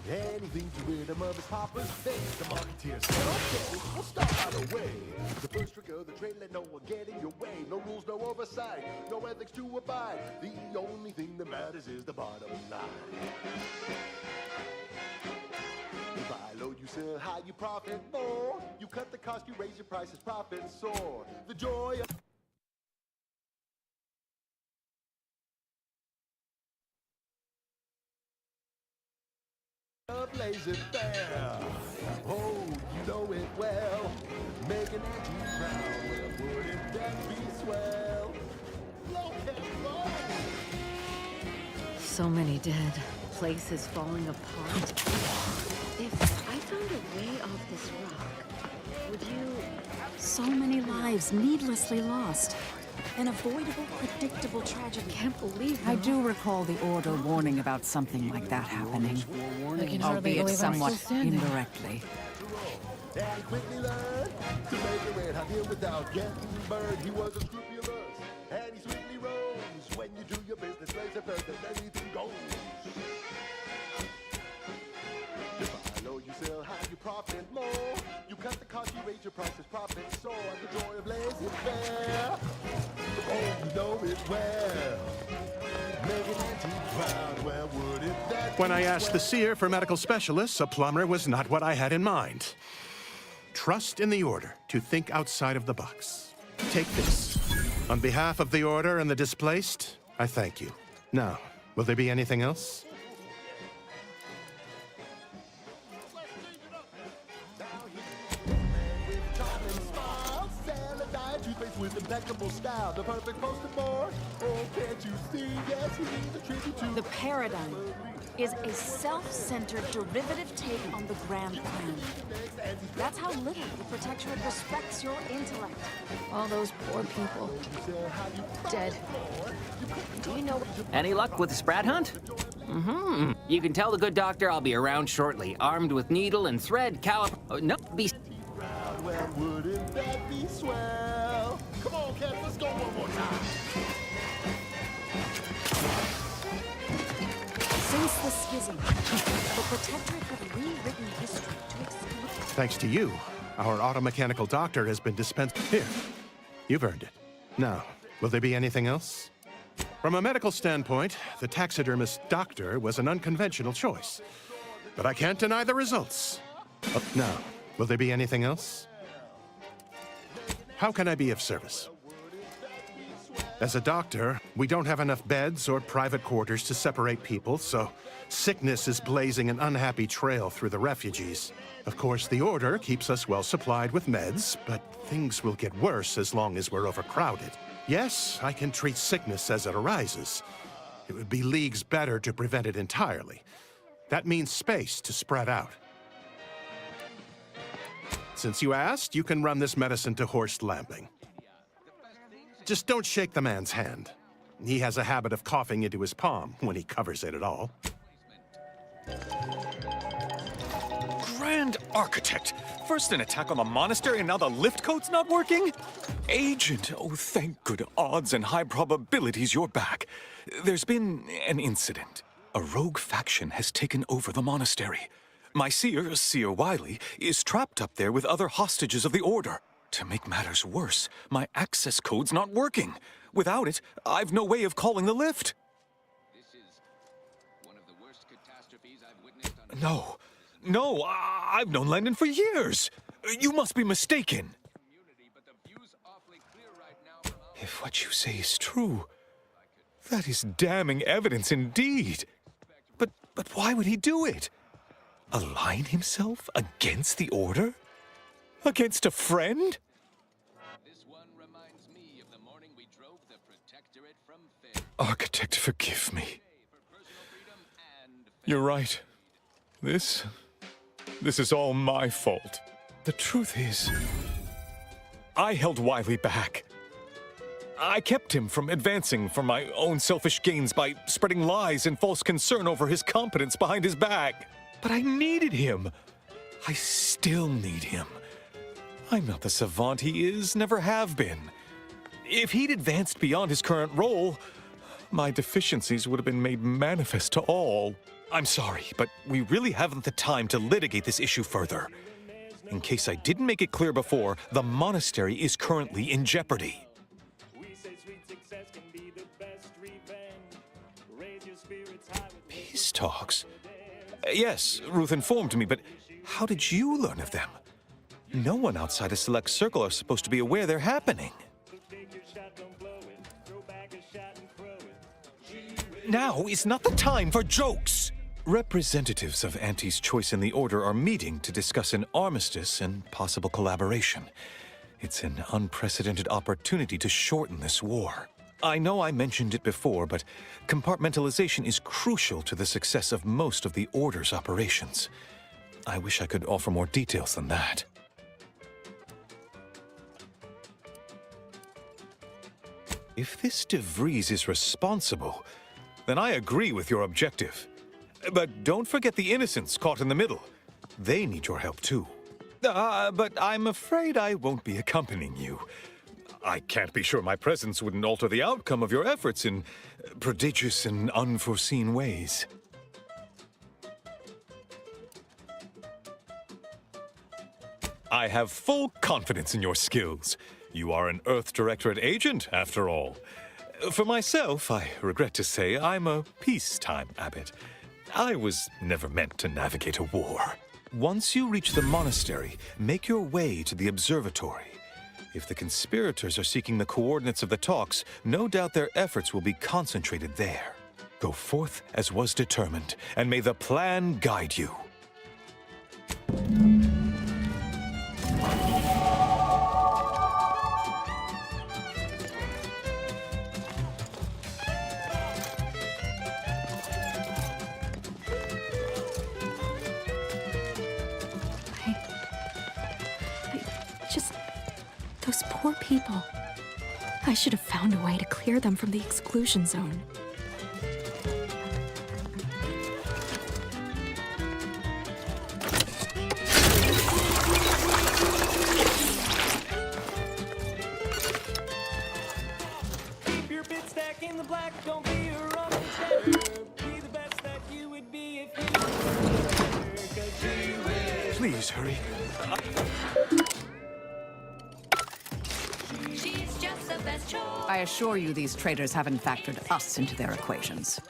Anything to rid him of his papa's face. The marketeer said, okay, we'll start right away. The first trick of the trade, let no one get in your way. No rules, no oversight, no ethics to abide. The only thing that matters is the bottom line. You buy low, you sell high, you profit more. You cut the cost, you raise your prices, profits soar. The joy of laissez-faire. Oh, you know it well. Make an anti-proud. Well, wouldn't that be swell? Low and low. So many dead. Places falling apart. If I found a way off this rock, would you... So many lives needlessly lost. An avoidable, predictable tragedy. Can't believe I do recall the order warning about something like that happening, albeit somewhat indirectly. And quickly learned to make a red hot deal without getting burned. He was unscrupulous, and he sweetly rose. When you do your business, raise a bird, then anything goes. You buy low, you sell high, you profit more. You cut the cost, you raise your prices, profits soar. The joy of laissez-faire. Oh, you know it well. Make an anti-proud, well, wouldn't that When I be asked the seer for medical specialists, a plumber was not what I had in mind. Trust in the Order to think outside of the box. Take this. On behalf of the Order and the displaced, I thank you. Now, will there be anything else? with impeccable style, the perfect poster boy. Oh, can't you see? Yes, he needs a tribute to The Paradigm is a self-centered derivative take on the grand plan. That's how little the Protectorate respects your intellect. All those poor people. Dead. Do you know... Any luck with the Sprat hunt? Mm-hmm. You can tell the good doctor I'll be around shortly, armed with needle and thread, caliper... Oh, no, be... Well, wouldn't that be swell? Come on, Cat, let's go one more time. Since the schism, the Protectorate have rewritten history to exclude... Thanks to you, our automechanical doctor has been dispensed. Here, you've earned it. Now, will there be anything else? From a medical standpoint, the taxidermist doctor was an unconventional choice. But I can't deny the results. Now, will there be anything else? How can I be of service? As a doctor, we don't have enough beds or private quarters to separate people, so sickness is blazing an unhappy trail through the refugees. Of course, the Order keeps us well supplied with meds, but things will get worse as long as we're overcrowded. Yes, I can treat sickness as it arises. It would be leagues better to prevent it entirely. That means space to spread out. Since you asked, you can run this medicine to Horst Lamping. Just don't shake the man's hand. He has a habit of coughing into his palm when he covers it at all. Grand Architect! First an attack on the monastery and now the lift code's not working? Agent, oh thank good odds and high probabilities you're back. There's been an incident. A rogue faction has taken over the monastery. My seer, Seer Wiley, is trapped up there with other hostages of the Order. To make matters worse, my access code's not working. Without it, I've no way of calling the lift. This is one of the worst catastrophes I've witnessed on... No, I've known Landon for years. You must be mistaken. If what you say is true, that is damning evidence indeed. But why would he do it? Align himself against the Order? Against a friend? This one reminds me of the morning we drove the Protectorate from Fair. Architect, forgive me. You're right. This is all my fault. The truth is, I held Wiley back. I kept him from advancing for my own selfish gains by spreading lies and false concern over his competence behind his back. But I needed him. I still need him. I'm not the savant he is, never have been. If he'd advanced beyond his current role, my deficiencies would have been made manifest to all. I'm sorry, but we really haven't the time to litigate this issue further. In case I didn't make it clear before, the monastery is currently in jeopardy. Peace talks? Yes, Ruth informed me, but how did you learn of them? No one outside a select circle are supposed to be aware they're happening. Now is not the time for jokes! Representatives of Auntie's Choice and the Order are meeting to discuss an armistice and possible collaboration. It's an unprecedented opportunity to shorten this war. I know I mentioned it before, but compartmentalization is crucial to the success of most of the Order's operations. I wish I could offer more details than that. If this De Vries is responsible, then I agree with your objective. But don't forget the innocents caught in the middle. They need your help too. But I'm afraid I won't be accompanying you. I can't be sure my presence wouldn't alter the outcome of your efforts in prodigious and unforeseen ways. I have full confidence in your skills. You are an Earth Directorate agent, after all. For myself, I regret to say I'm a peacetime abbot. I was never meant to navigate a war. Once you reach the monastery, make your way to the observatory. If the conspirators are seeking the coordinates of the talks, no doubt their efforts will be concentrated there. Go forth as was determined, and may the plan guide you. Those poor people. I should have found a way to clear them from the exclusion zone. Keep your bit stack in the black, don't be a wrong standard. Be the best that you would be if you were. Please hurry. She's just the best I assure you these traders haven't factored us into their equations.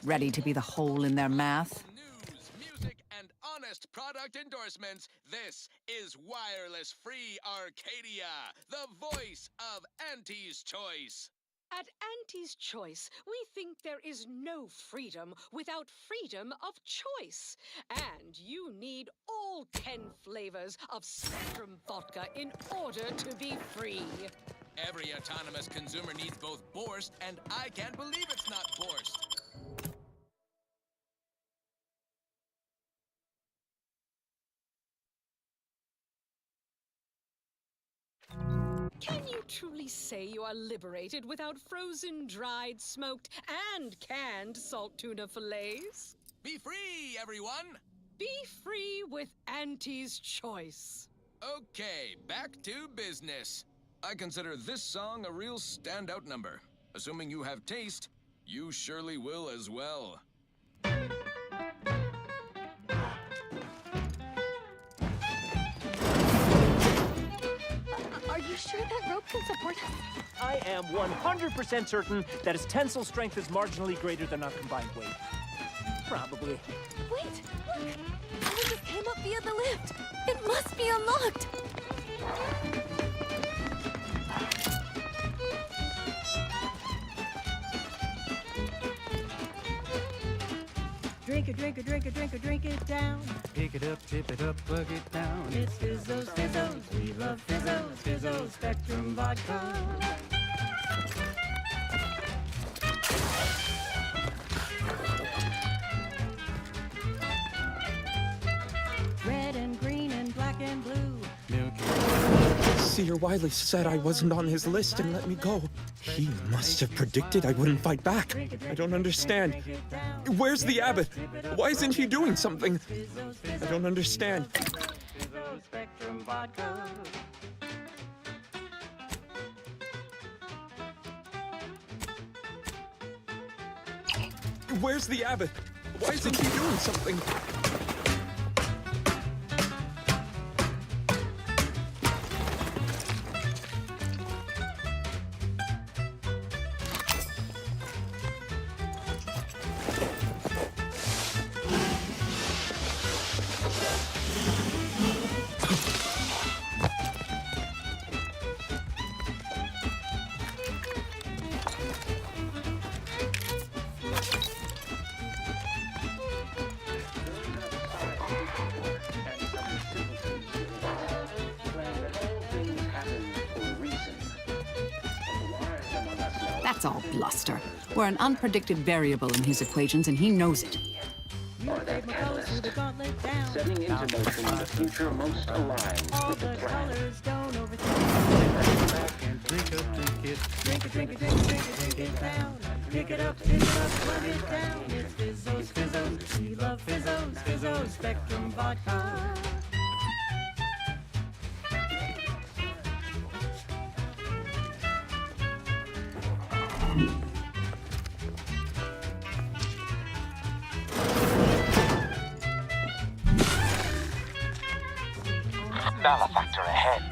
Ready to be the hole in their math? News, music, and honest product endorsements. This is Wireless Free Arcadia, the voice of Auntie's Choice. At Auntie's Choice, we think there is no freedom without freedom of choice. And you need all 10 flavors of Spectrum vodka in order to be free. Every autonomous consumer needs both Borscht, and I can't believe it's not Borscht. Can you truly say you are liberated without frozen, dried, smoked, and canned salt tuna fillets? Be free, everyone! Be free with Auntie's Choice. Okay, back to business. I consider this song a real standout number. Assuming you have taste, you surely will as well. Are you sure that rope can support us? I am 100% certain that its tensile strength is marginally greater than our combined weight. Probably. Wait, look! Someone just came up via the lift. It must be unlocked. Drink it, drink it, drink it, drink it, drink it down. Pick it up, tip it up, plug it down. It's Fizzos, Fizzos, we love Fizzos, Fizzos Spectrum Vodka. Red and green and black and blue. Seer Wiley said I wasn't on his list and let me go. He must have predicted I wouldn't fight back. I don't understand. Where's the abbot? Why isn't he doing something? I don't understand. Fizzos Spectrum Vodka. Where's the abbot? Why isn't he doing something? That's all bluster. We're an unpredicted variable in his equations, and he knows it. Setting into motion the future most aligned with the plan. Don't overthink. Drink up, drink it. Drink it, drink it, drink it, drink it, drink it down. Pick it up, plug it down. It's Fizzos, Fizzos, we love Fizzos, Fizzos Spectrum Vodka. Malefactor ahead.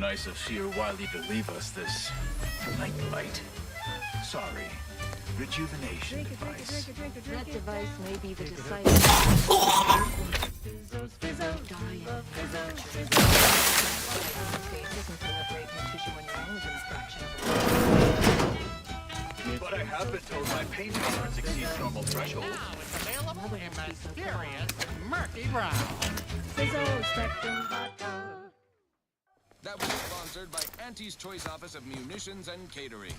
Nice of Seer Wiley to leave us this nightlight. Sorry. Rejuvenation device. That device may be the disciple. Fizzos, Fizzos, we love Fizzos, But I have been told my pain tolerance exceeds normal threshold. Now it's available in mysterious murky brown. Fizzos Spectrum Vodka. That was sponsored by Auntie's Choice Office of Munitions and Catering.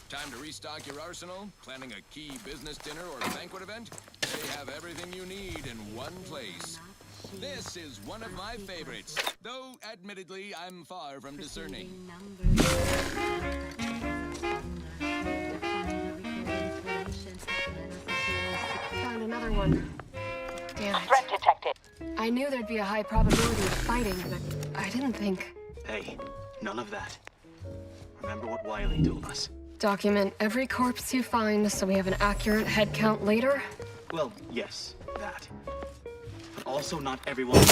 Time to restock your arsenal? Planning a key business dinner or banquet event? They have everything you need in one place. This is one of my favorites, though admittedly I'm far from discerning. Found another one. Damn it. Threat detected. I knew there'd be a high probability of fighting, but I didn't think. Hey, none of that. Remember what Wiley told us. Document every corpse you find so we have an accurate head count later? Well, yes, that. But also not everyone.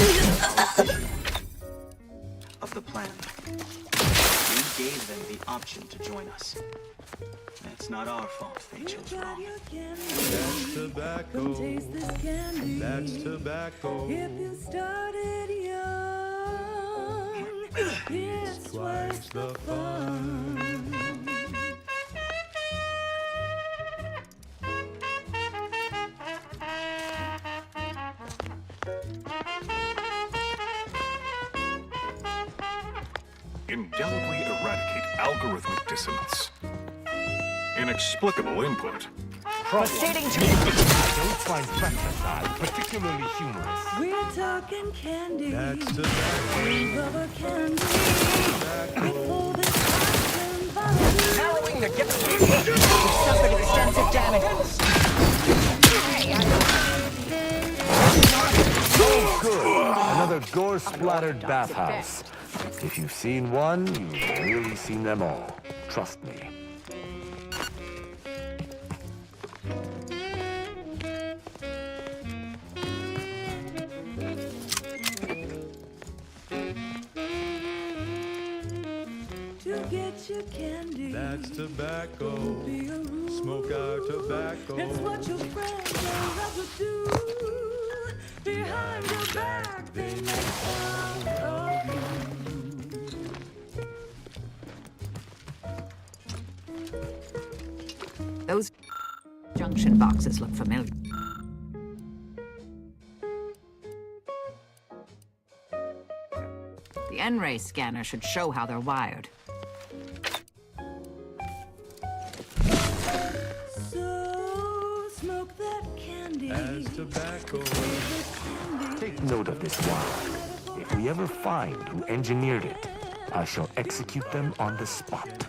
of the plan. We gave them the option to join us. It's not our fault they chose wrong. That's tobacco. That's tobacco. If you started young, it's twice the fun. Indelibly eradicate algorithmic dissonance. Inexplicable input. Proceeding to... I don't find fratricide particularly humorous. We're talking candy. That's tobacco. Rubber candy. Before this toxin bottle. Harrowing the gift. You've suffered extensive damage. Oh, good. Another gore-splattered bathhouse. If you've seen one, you've really seen them all. Trust me. To get your candy. That's tobacco. Smoke our tobacco. It's what your friends are rather do. Behind your back, they make fun of you. Those junction boxes look familiar. The N-ray scanner should show how they're wired. So smoke that candy. As tobacco. Take note of this wire. If we ever find who engineered it, I shall execute them on the spot.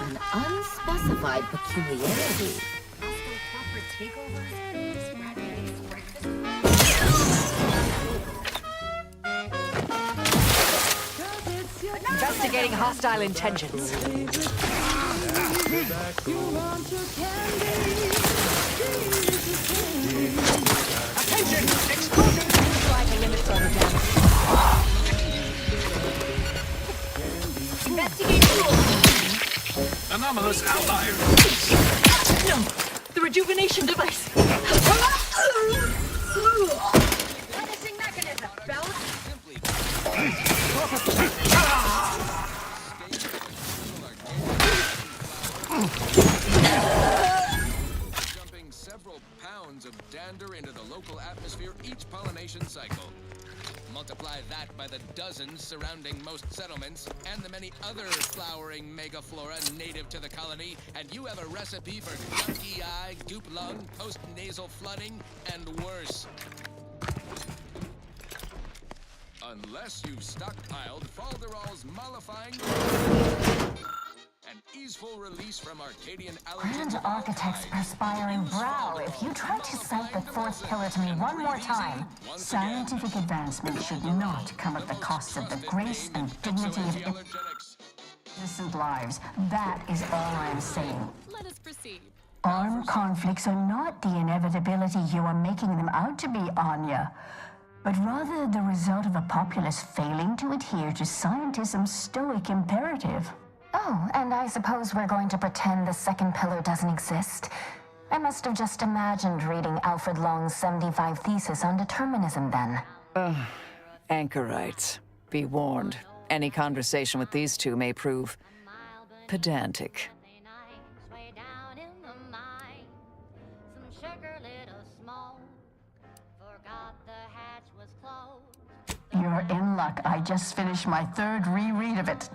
An unspecified peculiarity. Investigating hostile intentions. Attention! Explosion! Apply to limit further damage. Investigate. Anomalous outlier. No! The rejuvenation device! Punishing mechanism, Bell. Dumping several pounds of dander into the local atmosphere each pollination cycle. Multiply that by the dozens surrounding most settlements and the many other flowering megaflora native to the colony, and you have a recipe for gunky eye, goop lung, post-nasal flooding, and worse. Unless you've stockpiled Falderall's mollifying an easeful release from Arcadian allergens. Grand Architect's perspiring brow, if you try to cite the fourth pillar to me one more time, scientific advancement should not come at the cost of the grace and dignity of innocent lives. That is all I'm saying. Let us proceed. Armed conflicts are not the inevitability you are making them out to be, Anya, but rather the result of a populace failing to adhere to scientism's stoic imperative. Oh, and I suppose we're going to pretend the second pillar doesn't exist. I must have just imagined reading Alfred Long's 75 thesis on determinism then. Anchorites. Be warned. Any conversation with these two may prove pedantic. You're in luck. I just finished my third reread of it.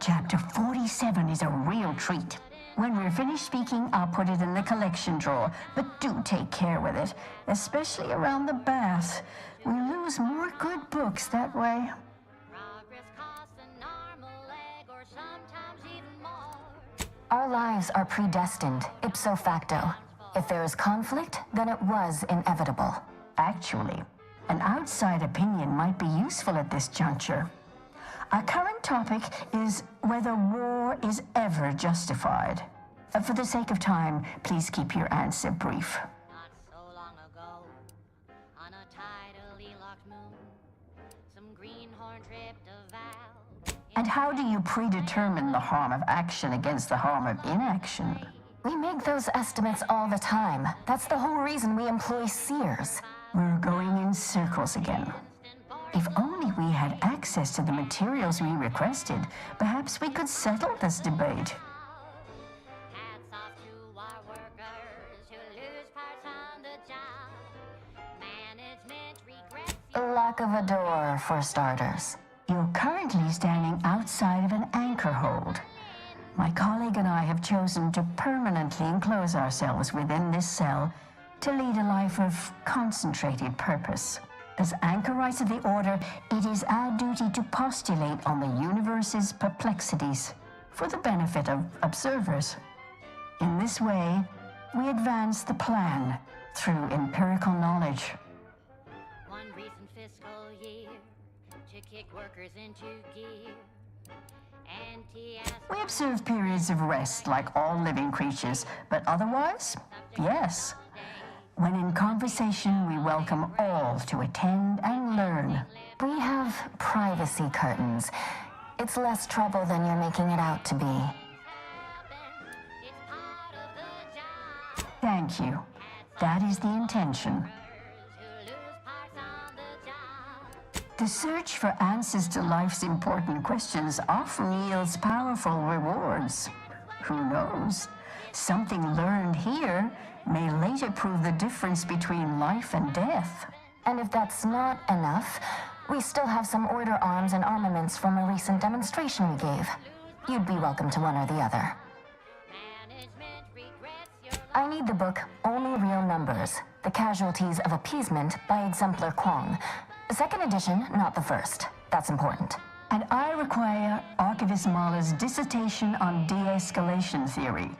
Chapter 47 is a real treat. When we're finished speaking, I'll put it in the collection drawer, but do take care with it, especially around the bath. We lose more good books that way. Our lives are predestined, ipso facto. If there is conflict, then it was inevitable. Actually, an outside opinion might be useful at this juncture. Our current topic is whether war is ever justified. For the sake of time, please keep your answer brief. And how do you predetermine the harm of action against the harm of inaction? We make those estimates all the time. That's the whole reason we employ seers. We're going in circles again. If only we had access to the materials we requested, perhaps we could settle this debate. Lack of a door, for starters. You're currently standing outside of an anchor hold. My colleague and I have chosen to permanently enclose ourselves within this cell to lead a life of concentrated purpose. As anchorites of the Order, it is our duty to postulate on the universe's perplexities for the benefit of observers. In this way, we advance the plan through empirical knowledge. One recent fiscal year to kick workers into gear. We observe periods of rest like all living creatures, but otherwise, yes. When in conversation, we welcome all to attend and learn. We have privacy curtains. It's less trouble than you're making it out to be. Thank you. That is the intention. The search for answers to life's important questions often yields powerful rewards. Who knows? Something learned here may later prove the difference between life and death. And if that's not enough, we still have some Order arms and armaments from a recent demonstration we gave. You'd be welcome to one or the other. I need the book Only Real Numbers, The Casualties of Appeasement by Exemplar Kwong. Second edition, not the first. That's important. And I require Archivist Mahler's dissertation on de-escalation theory.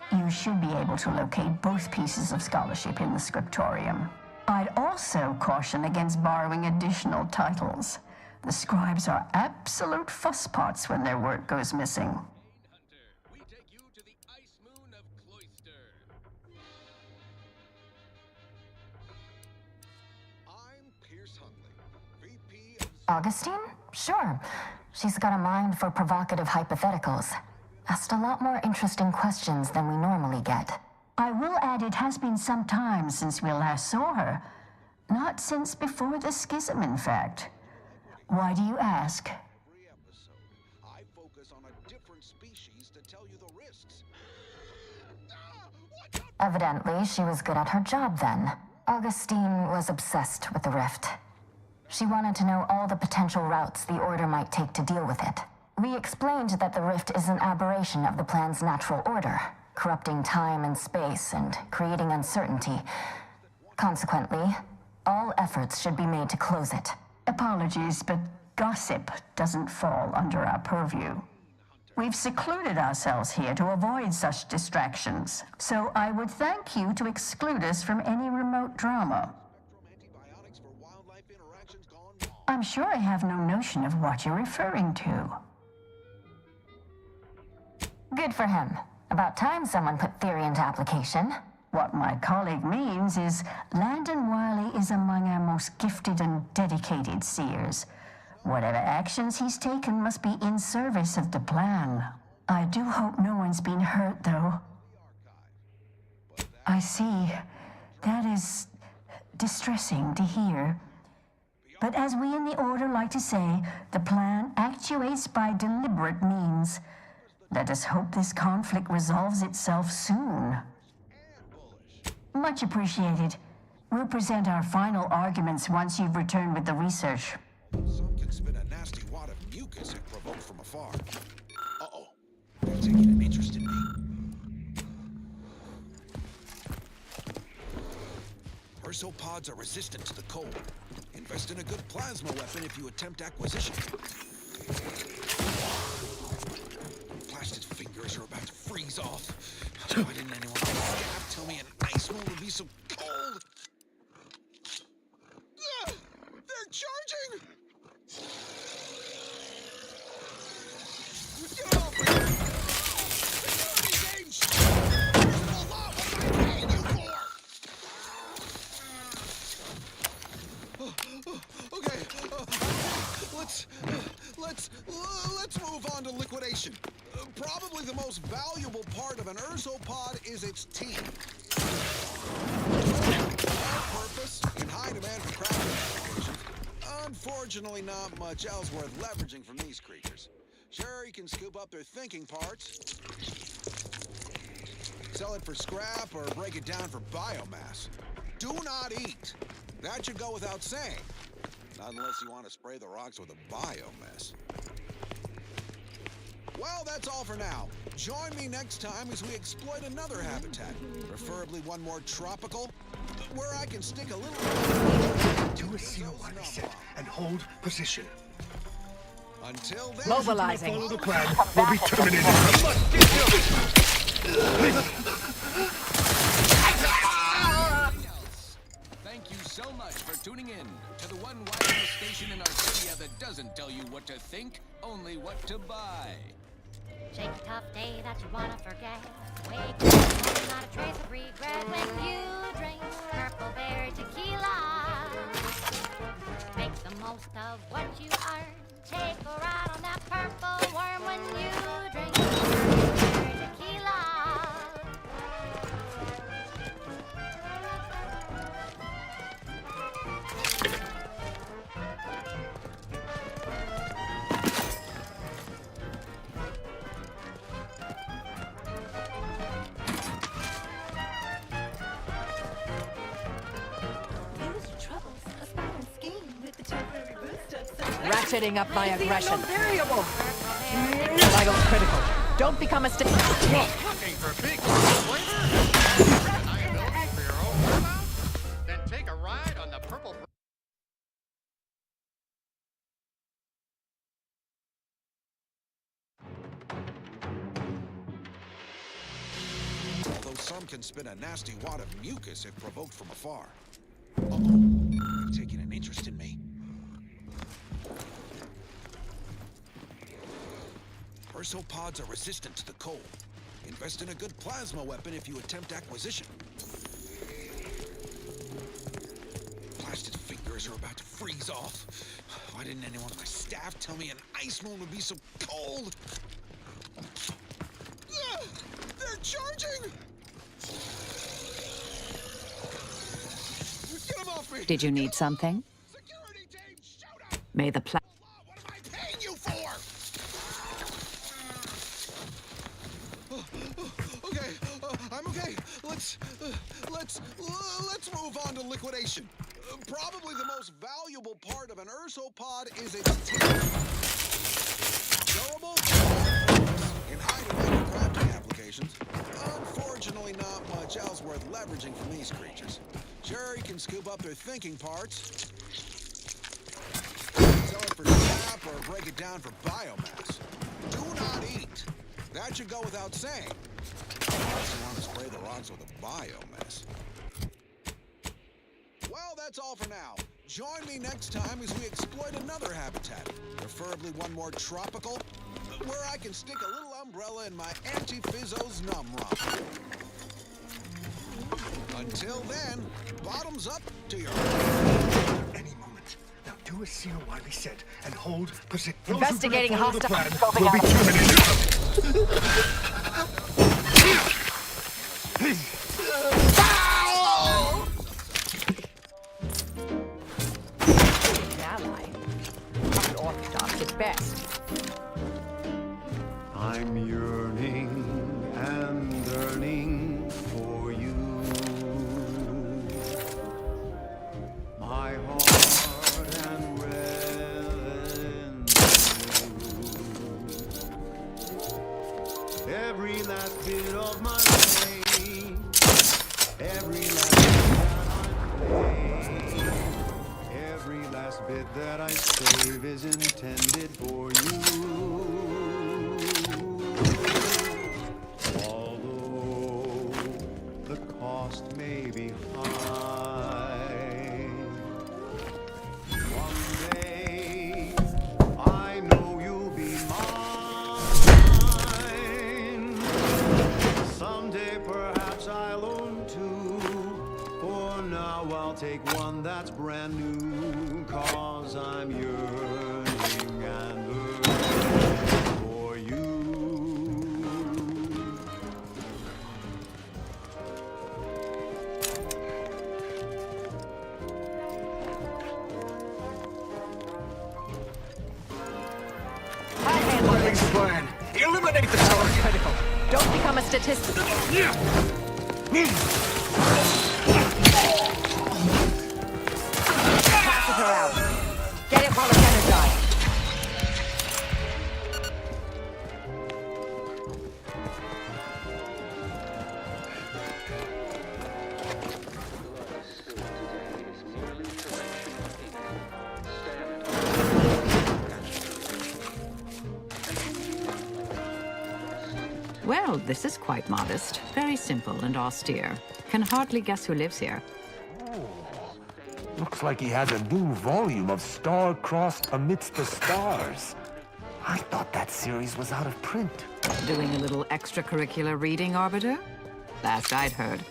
You should be able to locate both pieces of scholarship in the scriptorium. I'd also caution against borrowing additional titles. The scribes are absolute fusspots when their work goes missing. Augustine? Sure. She's got a mind for provocative hypotheticals. Asked a lot more interesting questions than we normally get. I will add it has been some time since we last saw her. Not since before the schism, in fact. Why do you ask? I focus on a different species to tell you the risks. Evidently, she was good at her job then. Augustine was obsessed with the rift. She wanted to know all the potential routes the Order might take to deal with it. We explained that the rift is an aberration of the plan's natural order, corrupting time and space and creating uncertainty. Consequently, all efforts should be made to close it. Apologies, but gossip doesn't fall under our purview. We've secluded ourselves here to avoid such distractions, so I would thank you to exclude us from any remote drama. I'm sure I have no notion of what you're referring to. Good for him. About time someone put theory into application. What my colleague means is Landon Wiley is among our most gifted and dedicated seers. Whatever actions he's taken must be in service of the plan. I do hope no one's been hurt, though. I see. That is distressing to hear. But as we in the Order like to say, the plan actuates by deliberate means. Let us hope this conflict resolves itself soon. Much appreciated. We'll present our final arguments once you've returned with the research. Some can spit a nasty wad of mucus if provoked from afar. Uh-oh. They're taking an interest in me. Persopods are resistant to the cold. Invest in a good plasma weapon if you attempt acquisition. Blasted fingers are about to freeze off. Why didn't anyone tell me an ice wall would be so cold? They're charging! move on to liquidation. Probably the most valuable part of an ursopod is its teeth. All purpose, in high demand for crafting applications. Unfortunately, not much else worth leveraging from these creatures. Sure, you can scoop up their thinking parts, sell it for scrap, or break it down for biomass. Do not eat. That should go without saying. Not unless you want to spray the rocks with a biomess. Well, that's all for now. Join me next time as we exploit another habitat. Preferably one more tropical, where I can stick a little... Do a seal while we sit and hold position. Until then... Mobilizing. Follow the plan. We'll be terminated. I must get Thank you so much for tuning in to the one wireless station in Arcadia that doesn't tell you what to think, only what to buy. Shake a tough day that you wanna forget. Wake up, not a trace of regret when you drink Purple Berry Tequila. Make the most of what you earn. Take a ride on that purple worm when you drink Purple Berry Tequila. Ratcheting up my aggression. Vital critical. Don't become a stick. Looking for big flavor? Liability for your own whereabouts? Then take a ride on the purple. Although some can spit a nasty wad of mucus if provoked from afar. You're taking an interest in me. Ursopods are resistant to the cold. Invest in a good plasma weapon if you attempt acquisition. Blasted fingers are about to freeze off. Why didn't anyone on my staff tell me an ice moon would be so cold? They're charging! Get them off me! Did you need something? May the plan. What am I paying you for? Okay, I'm okay. Let's move on to liquidation. Probably the most valuable part of an ursopod is its teeth. Durable, in high demand for crafting applications. Unfortunately, not much else worth leveraging from these creatures. Sure, you can scoop up their thinking parts, sell it for scrap, or break it down for biomass. Do not eat. That should go without saying. Unless you want to spray the rocks with a biomess. Well, that's all for now. Join me next time as we exploit another habitat. Preferably one more tropical, where I can stick a little umbrella in my anti-Fizzo's num rum. Until then, bottoms up to your... Any moment. Now do a seal while we sit and hold position. Investigating hostile. Will be terminated. Ally. Unorthodox at best. I'm yearning and yearning for you. My heart and reverence. Every last bit of my pain, every last bit that I play, every last bit that I save is intended for you. Although the cost may be high, one day I know you'll be mine. Someday perhaps I'll own two. For now I'll take one that's brand new, 'cause I'm yearning and yearning for long-range plan. Eliminate the tower. Critical. Don't become a statistic. Catheter out. Get it while it's energized. Well, this is quite modest. Very simple and austere. Can hardly guess who lives here. Looks like he has a new volume of Star-Crossed Amidst the Stars. I thought that series was out of print. Doing a little extracurricular reading, Arbiter? Last I'd heard,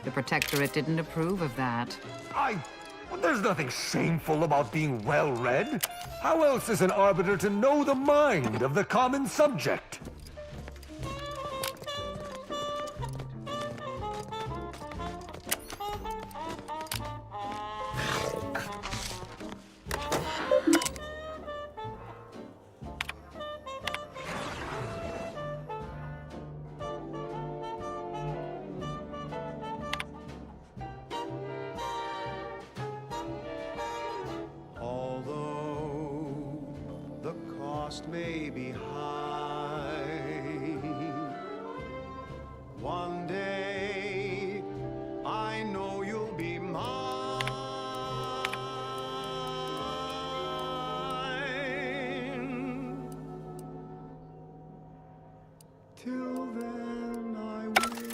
the Protectorate didn't approve of that. There's nothing shameful about being well-read. How else is an Arbiter to know the mind of the common subject? May be high. One day, I know you'll be mine. Till then, I will be.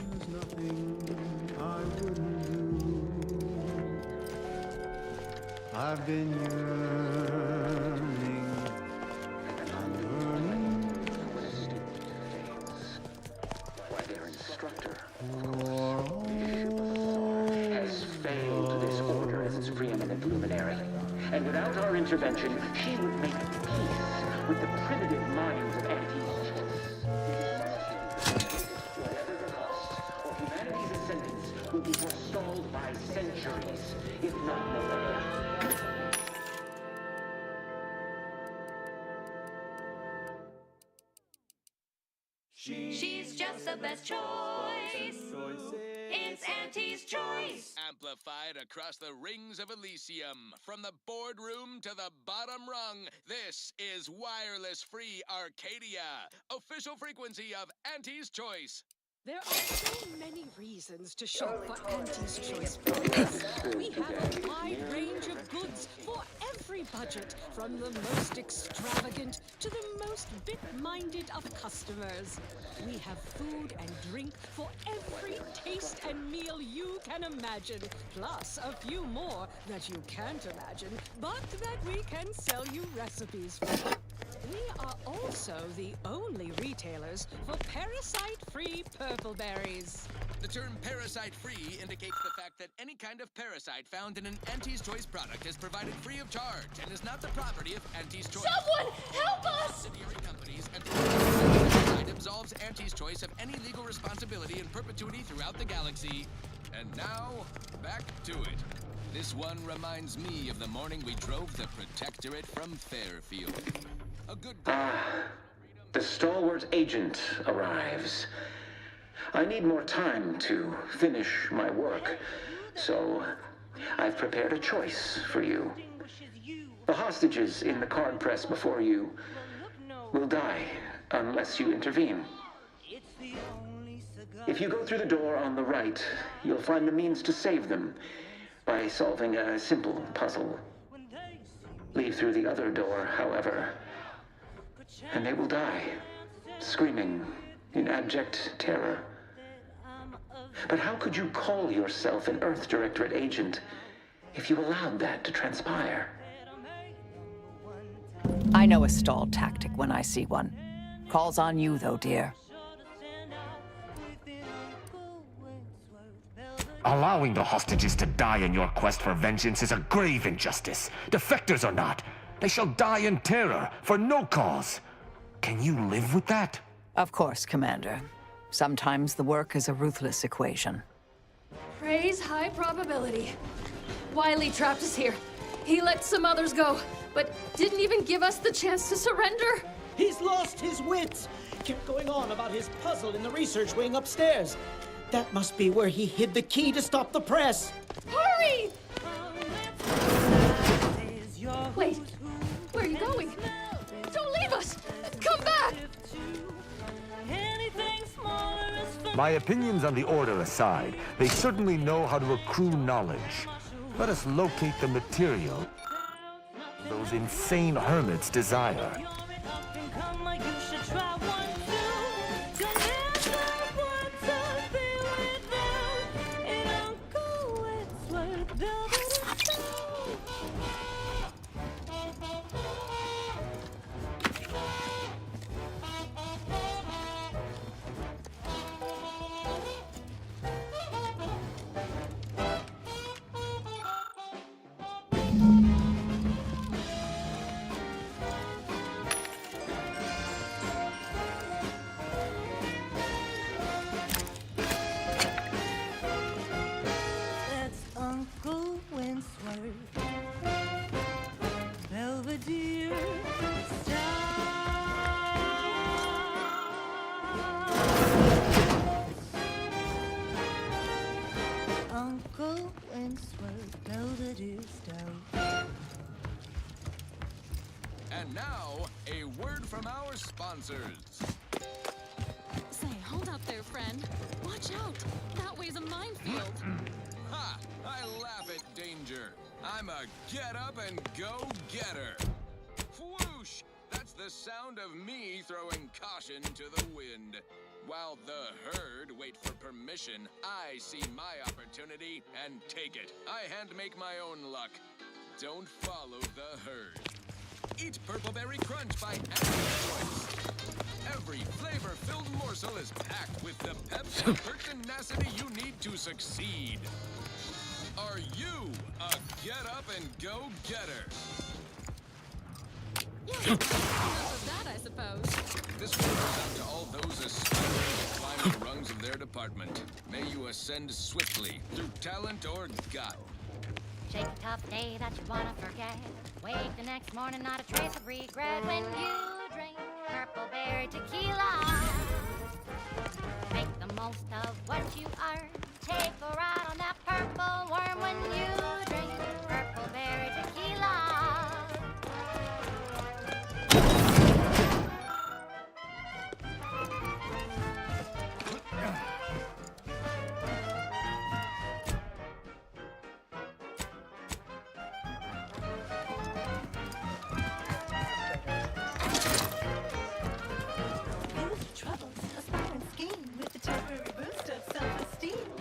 There's nothing I wouldn't do. I've been yearning, I'm learning. Why, their instructor has failed this order as its preeminent luminary. And without our intervention, she would make peace with the primitive minds of Anti's choice. Whatever the cost, or humanity's ascendance will be forestalled by centuries, if not millennia. She's just the best choice. It's Auntie's choice. Amplified across the rings of Elysium. From the boardroom to the bottom rung, this is wireless free Arcadia. Official frequency of Auntie's Choice. There are so many reasons to shop for Auntie's Choice products. We have a wide range of goods for every budget, from the most extravagant to the most bit-minded of customers. We have food and drink for every taste and meal you can imagine, plus a few more that you can't imagine, but that we can sell you recipes for. We are also the only retailers for parasite-free purple berries. The term parasite-free indicates the fact that any kind of parasite found in an Auntie's Choice product is provided free of charge and is not the property of Auntie's Choice. Someone help us! Subsidiary companies and this absolves Auntie's Choice of any legal responsibility in perpetuity throughout the galaxy. And now, back to it. This one reminds me of the morning we drove the Protectorate from Fairfield. A good The stalwart agent arrives. I need more time to finish my work, so I've prepared a choice for you. The hostages in the card press before you will die unless you intervene. If you go through the door on the right, you'll find the means to save them by solving a simple puzzle. Leave through the other door, however, and they will die, screaming in abject terror. But how could you call yourself an Earth Directorate agent if you allowed that to transpire? I know a stall tactic when I see one. Calls on you, though, dear. Allowing the hostages to die in your quest for vengeance is a grave injustice. Defectors or not, they shall die in terror for no cause. Can you live with that? Of course, Commander. Sometimes the work is a ruthless equation. Praise high probability. Wiley trapped us here. He let some others go, but didn't even give us the chance to surrender. He's lost his wits. Kept going on about his puzzle in the research wing upstairs. That must be where he hid the key to stop the press. Hurry! Wait, where are you going? Don't leave us! Come back! My opinions on the Order aside, they certainly know how to accrue knowledge. Let us locate the material those insane hermits desire. And now, a word from our sponsors. Say, hold up there, friend. Watch out. That way's a minefield. Ha! I laugh at danger. I'm a get-up-and-go-getter. Whoosh! That's the sound of me throwing caution to the wind. While the herd wait for permission, I see my opportunity and take it. I hand-make my own luck. Don't follow the herd. Eat Purple Berry Crunch by Choice. Every flavor-filled morsel is packed with the pep and pertinacity you need to succeed. Are you a get-up-and-go-getter? Yeah, of that, I suppose. This one goes out to all those aspiring to climb the rungs of their department. May you ascend swiftly through talent or gut. Shake a tough day that you wanna forget. Wake the next morning, not a trace of regret. When you drink Purple Berry Tequila, make the most of what you earn. Take a ride on that purple worm when you drink Purple Berry Tequila.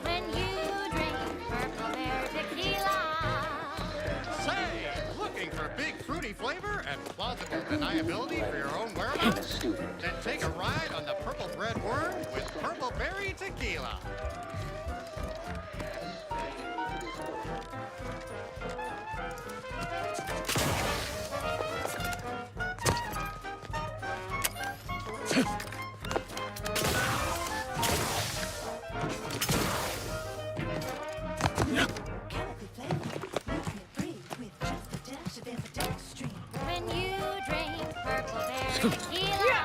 When you drink Purple Berry Tequila. Say, looking for big fruity flavor and plausible deniability for your own whereabouts? Then take a ride on the Purple Bread Worm with Purple Berry Tequila. When you drink Purple Berry Tequila.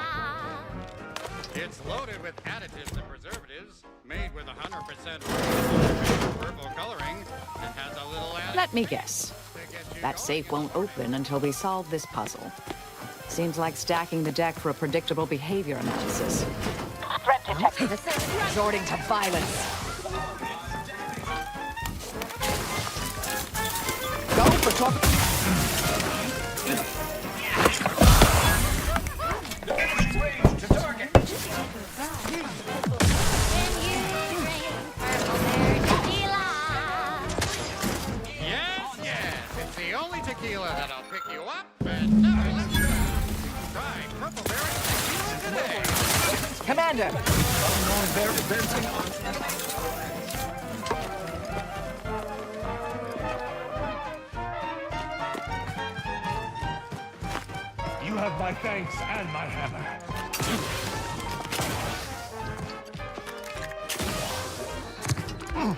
It's loaded with additives and preservatives, made with 100% purple coloring, and has a little Let me guess. That safe won't open until we solve this puzzle. Seems like stacking the deck for a predictable behavior analysis. Threat detected. Resorting to violence. Go for talk. Range to target. Yes, it's the only tequila that'll pick you up and never let you down. Try Purple Berry Tequila today. Commander! You have my thanks and my hammer.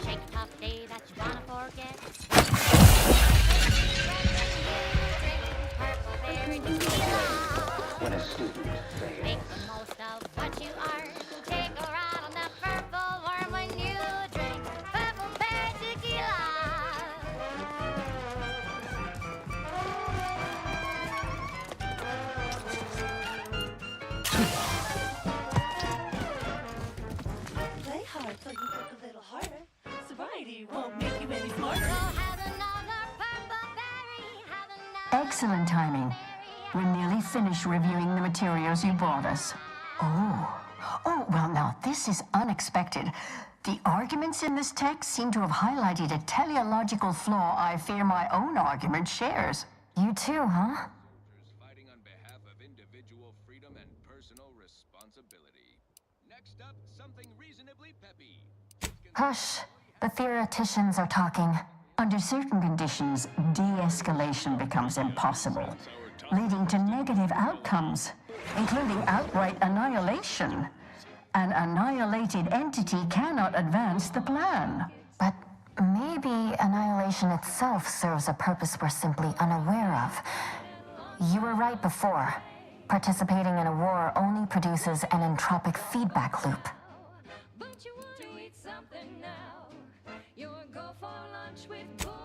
Shake a tough day that you wanna forget. So you work a little harder. Sobriety won't make you any smarter. Excellent timing. We're nearly finished reviewing the materials you brought us. Oh, well now, this is unexpected. The arguments in this text seem to have highlighted a teleological flaw I fear my own argument shares. You too, huh? Fighting on behalf of individual freedom and personal responsibility. Next up, something reasonably peppy. Hush. The theoreticians are talking. Under certain conditions, de-escalation becomes impossible, leading to negative outcomes, including outright annihilation. An annihilated entity cannot advance the plan. But maybe annihilation itself serves a purpose we're simply unaware of. You were right before. Participating in a war only produces an entropic feedback loop.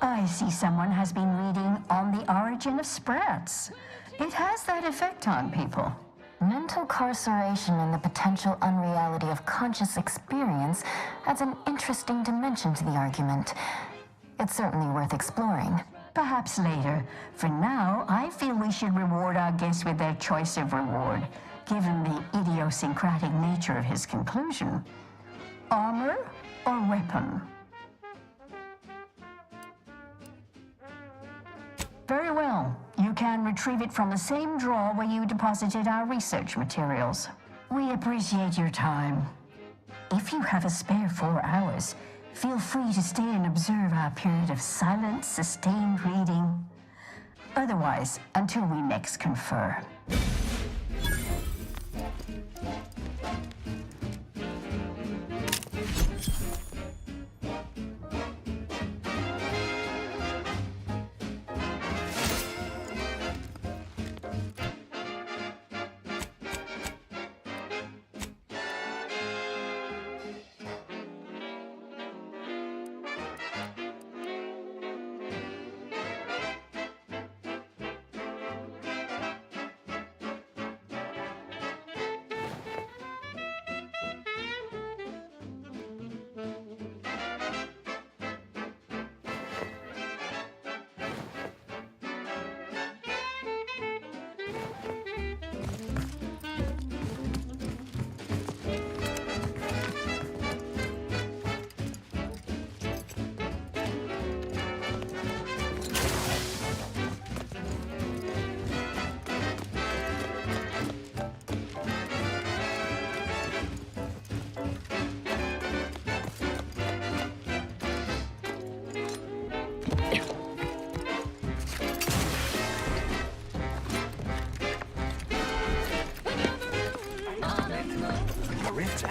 I see someone has been reading On the Origin of Sprats. It has that effect on people. Mental carceration and the potential unreality of conscious experience adds an interesting dimension to the argument. It's certainly worth exploring. Perhaps later. For now, I feel we should reward our guest with their choice of reward, given the idiosyncratic nature of his conclusion. Armor or weapon? Very well. You can retrieve it from the same drawer where you deposited our research materials. We appreciate your time. If you have a spare 4 hours, feel free to stay and observe our period of silent, sustained reading. Otherwise, until we next confer.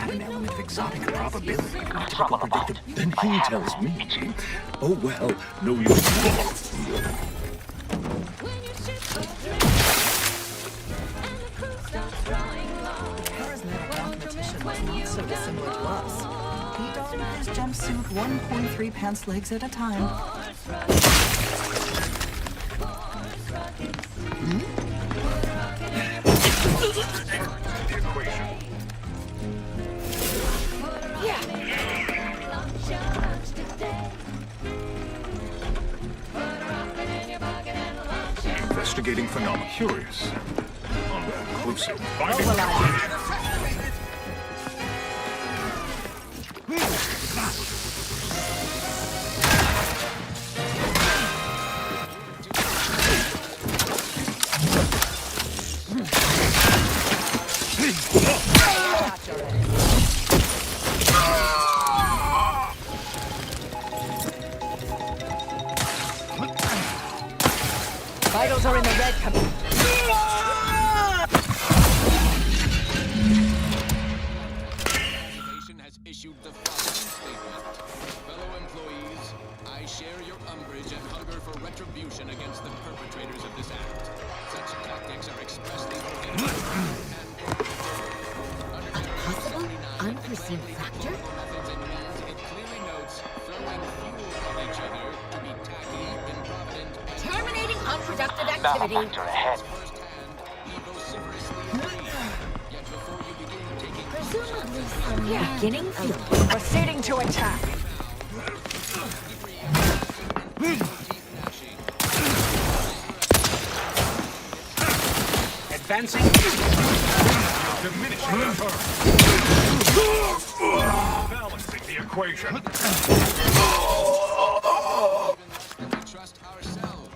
An element of exotic probability, not typical predictive. Then he tells me, oh well, no use. Charismatic competition was not so dissimilar to us. He donned his jumpsuit 1.3 pants legs at a time. Investigating phenomena. Curious. Unconclusive. Finding Vitals are in the red cupboard. Has issued the following statement. Fellow employees, I share your umbrage and hunger for retribution against the perpetrators of this act. Such tactics are expressly prohibited. A possible unforeseen factor? Methods and means, it clearly notes throwing fuel on each other to be tacky, improvident, Terminating unproductive activity. Presumably some Beginning field. Proceeding to attack. Advancing. Diminishing return. Balancing the equation. Trust ourselves.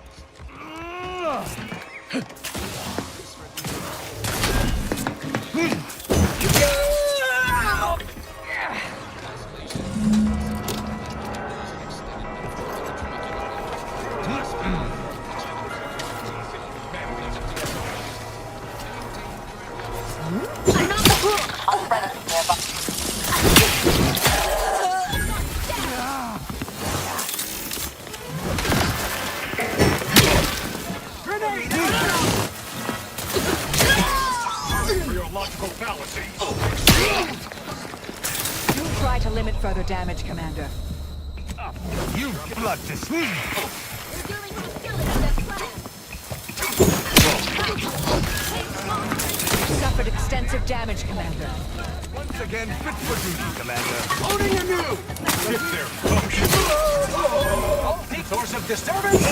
Logical fallacy. You try to limit further damage, Commander. You blood to sleep! Suffered extensive damage, Commander. Once again, fit for duty, Commander. Loading anew. Shift their function. Source of disturbance.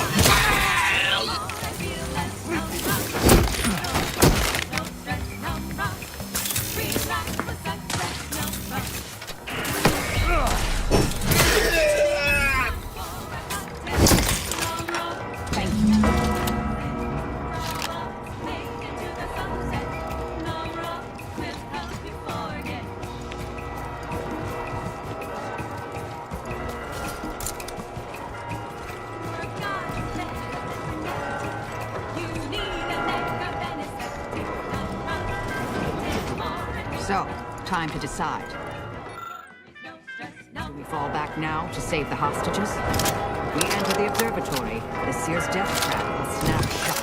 So, time to decide. Do we fall back now to save the hostages? We enter the observatory. The Seer's death trap will snap shut.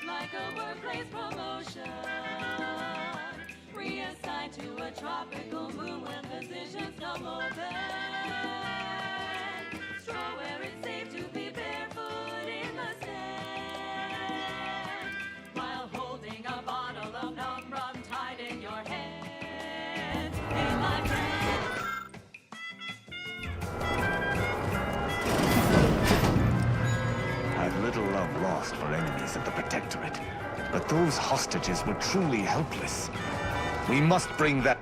Like a workplace promotion, reassigned to a tropical moon when positions come open. Straw where it's safe to be barefoot in the sand, while holding a bottle of numb rum tied in your hand. Hey, my friend. I've little love lost for enemies of the Protectorate, but those hostages were truly helpless. We must bring that...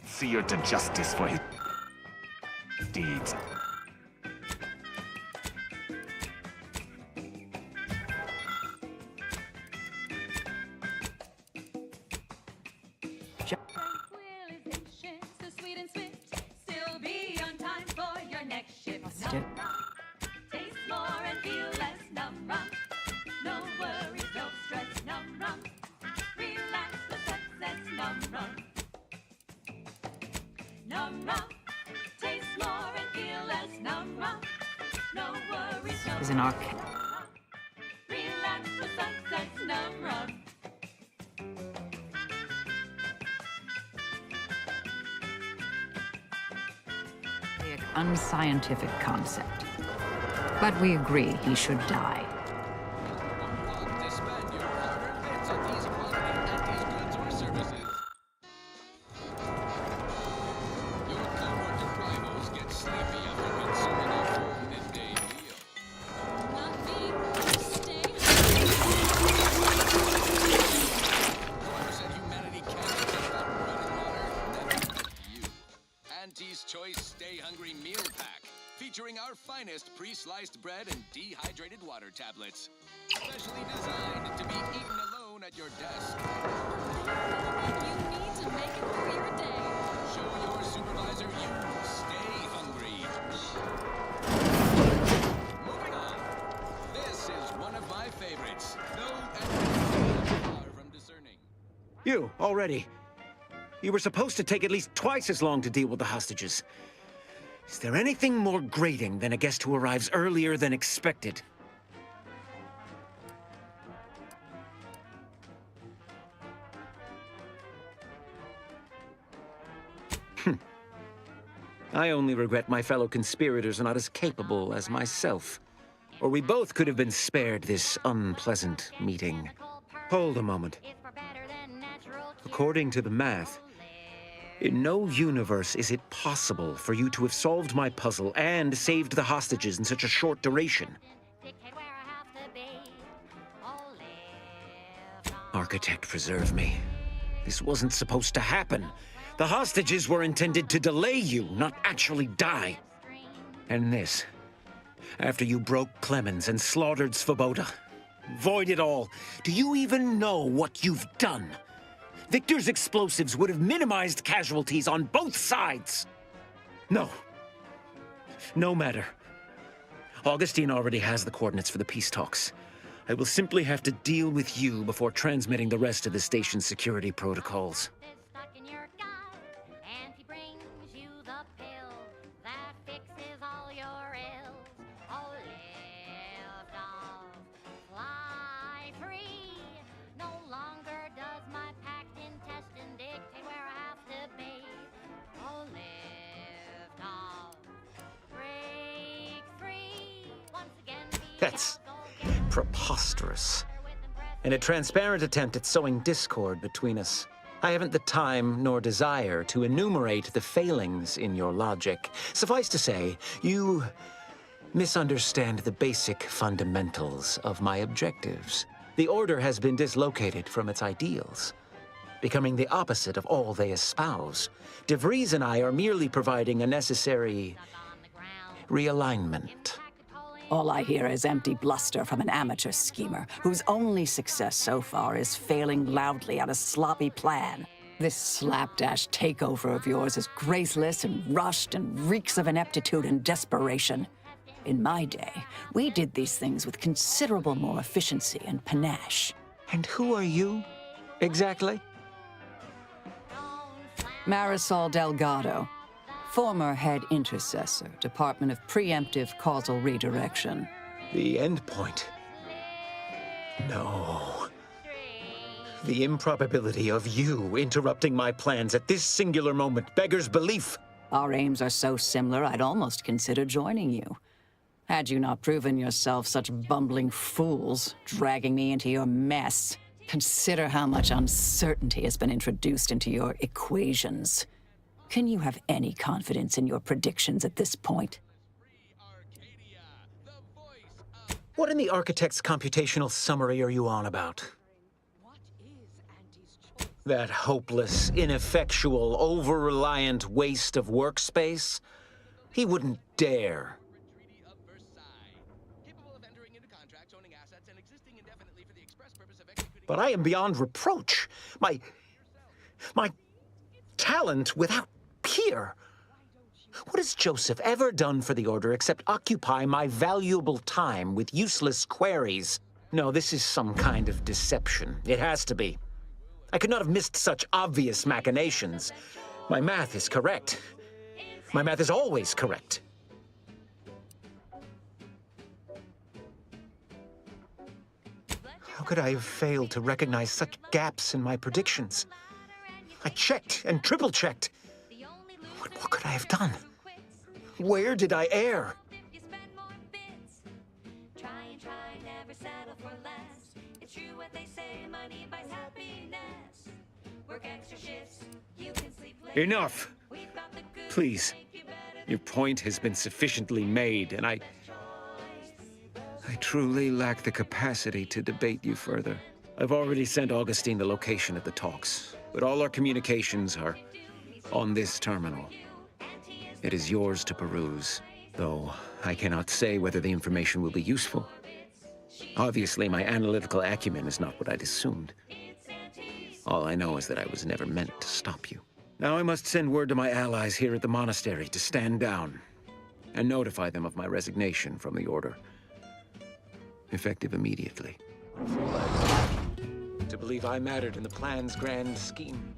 Seer to justice for his deeds. Tranquilization, so sweet and swift. Still be on time for your next shift. Still. Taste more and feel less. Numb rum. No worries, no stress. Numb rum. Relax with success. Numb rum. Numb rum. Taste more and feel less. Numb rum. No worries, no Is an arc. relax with success. Numb rum. Unscientific concept. But we agree he should die. Spend your hard-earned bits on these quality antiques goods or services. Your cohort of rivals get sleepy after consuming a full midday meal. Not me. Stay. Whoever said humanity can't live without running water never met you. Auntie's Choice Stay Hungry Meal Pack, featuring our finest pre-sliced bread and dehydrated water tablets. Specially designed to be eaten alone at your desk. You need to make it through your day. Show your supervisor you stay hungry. Moving on. This is one of my favorites. No and far from discerning. You, already. You were supposed to take at least twice as long to deal with the hostages. Is there anything more grating than a guest who arrives earlier than expected? I only regret my fellow conspirators are not as capable as myself. Or we both could have been spared this unpleasant meeting. Hold a moment. According to the math, in no universe is it possible for you to have solved my puzzle and saved the hostages in such a short duration. Architect, preserve me. This wasn't supposed to happen. The hostages were intended to delay you, not actually die. And this, after you broke Clemens and slaughtered Svoboda. Void it all. Do you even know what you've done? Victor's explosives would have minimized casualties on both sides. No. No matter. Augustine already has the coordinates for the peace talks. I will simply have to deal with you before transmitting the rest of the station's security protocols. That's preposterous. And a transparent attempt at sowing discord between us. I haven't the time nor desire to enumerate the failings in your logic. Suffice to say, you misunderstand the basic fundamentals of my objectives. The Order has been dislocated from its ideals, becoming the opposite of all they espouse. DeVries and I are merely providing a necessary realignment. All I hear is empty bluster from an amateur schemer whose only success so far is failing loudly at a sloppy plan. This slapdash takeover of yours is graceless and rushed and reeks of ineptitude and desperation. In my day, we did these things with considerable more efficiency and panache. And who are you, exactly? Marisol Delgado. Former head intercessor, Department of Preemptive Causal Redirection. The end point. No. The improbability of you interrupting my plans at this singular moment beggars belief. Our aims are so similar, I'd almost consider joining you. Had you not proven yourself such bumbling fools, dragging me into your mess. Consider how much uncertainty has been introduced into your equations. Can you have any confidence in your predictions at this point? What in the Architect's computational summary are you on about? That hopeless, ineffectual, over-reliant waste of workspace? He wouldn't dare. But I am beyond reproach. My talent without peer. What has Joseph ever done for the Order except occupy my valuable time with useless queries? No, this is some kind of deception. It has to be. I could not have missed such obvious machinations. My math is correct. My math is always correct. How could I have failed to recognize such gaps in my predictions? I checked and triple-checked. What could I have done? Where did I err? Enough! Please. Your point has been sufficiently made, and I truly lack the capacity to debate you further. I've already sent Augustine the location of the talks, but all our communications are on this terminal. It is yours to peruse, though I cannot say whether the information will be useful. Obviously, my analytical acumen is not what I'd assumed. All I know is that I was never meant to stop you. Now I must send word to my allies here at the monastery to stand down and notify them of my resignation from the Order. Effective immediately. to believe I mattered in the plan's grand scheme.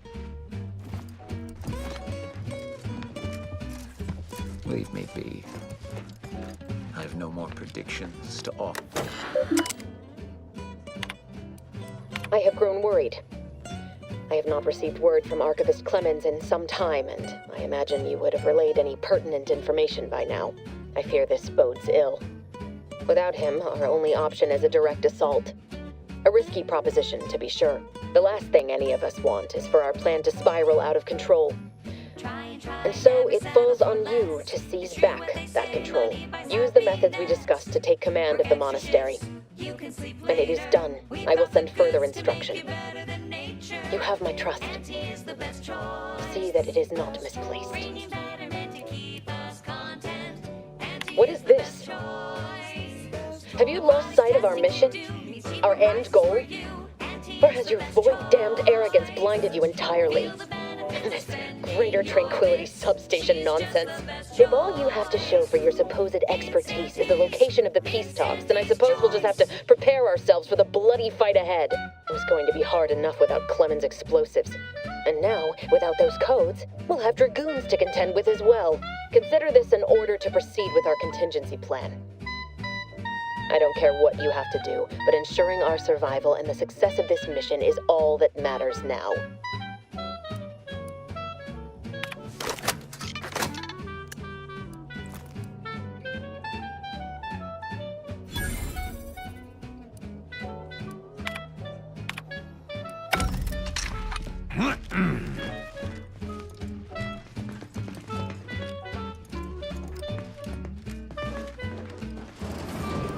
Leave me be. I have no more predictions to offer. I have grown worried. I have not received word from Archivist Clemens in some time, and I imagine you would have relayed any pertinent information by now. I fear this bodes ill. Without him, our only option is a direct assault. A risky proposition, to be sure. The last thing any of us want is for our plan to spiral out of control. And so it falls on you to seize back that control. Use the methods we discussed to take command of the monastery. And it is done. I will send further instruction. You have my trust. See that it is not misplaced. What is this? Have you lost sight of our mission? Our end goal? Or has your void-damned arrogance blinded you entirely? This greater tranquility substation nonsense. If all you have to show for your supposed expertise is the location of the peace talks, then I suppose we'll just have to prepare ourselves for the bloody fight ahead. It was going to be hard enough without Clemens' explosives. And now, without those codes, we'll have dragoons to contend with as well. Consider this an order to proceed with our contingency plan. I don't care what you have to do, but ensuring our survival and the success of this mission is all that matters now.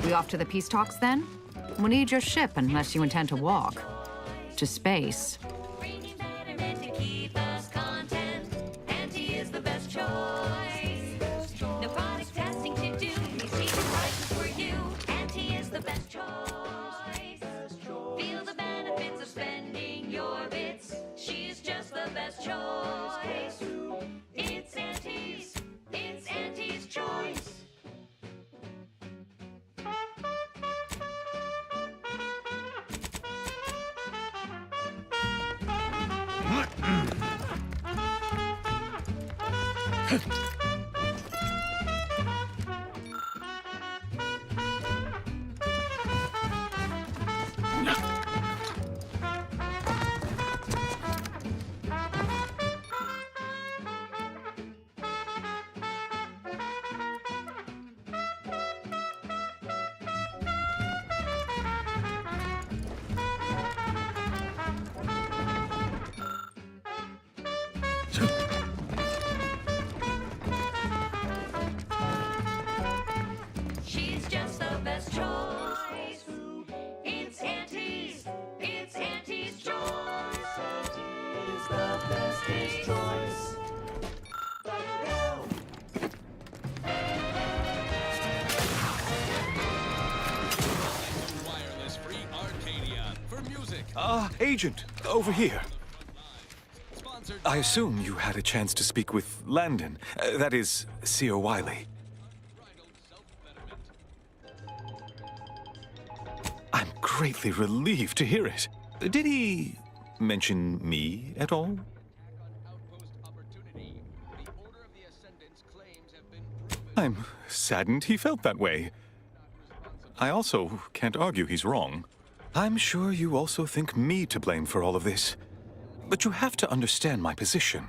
We off to the peace talks then? We'll need your ship unless you intend to walk. To space. She's just the best choice. It's Auntie's. It's Auntie's choice. Auntie's the bestest choice. Wireless free Arcadia for music. Agent, over here. I assume you had a chance to speak with Landon. That is, Seer Wiley. I'm greatly relieved to hear it. Did he mention me at all? I'm saddened he felt that way. I also can't argue he's wrong. I'm sure you also think me to blame for all of this. But you have to understand my position.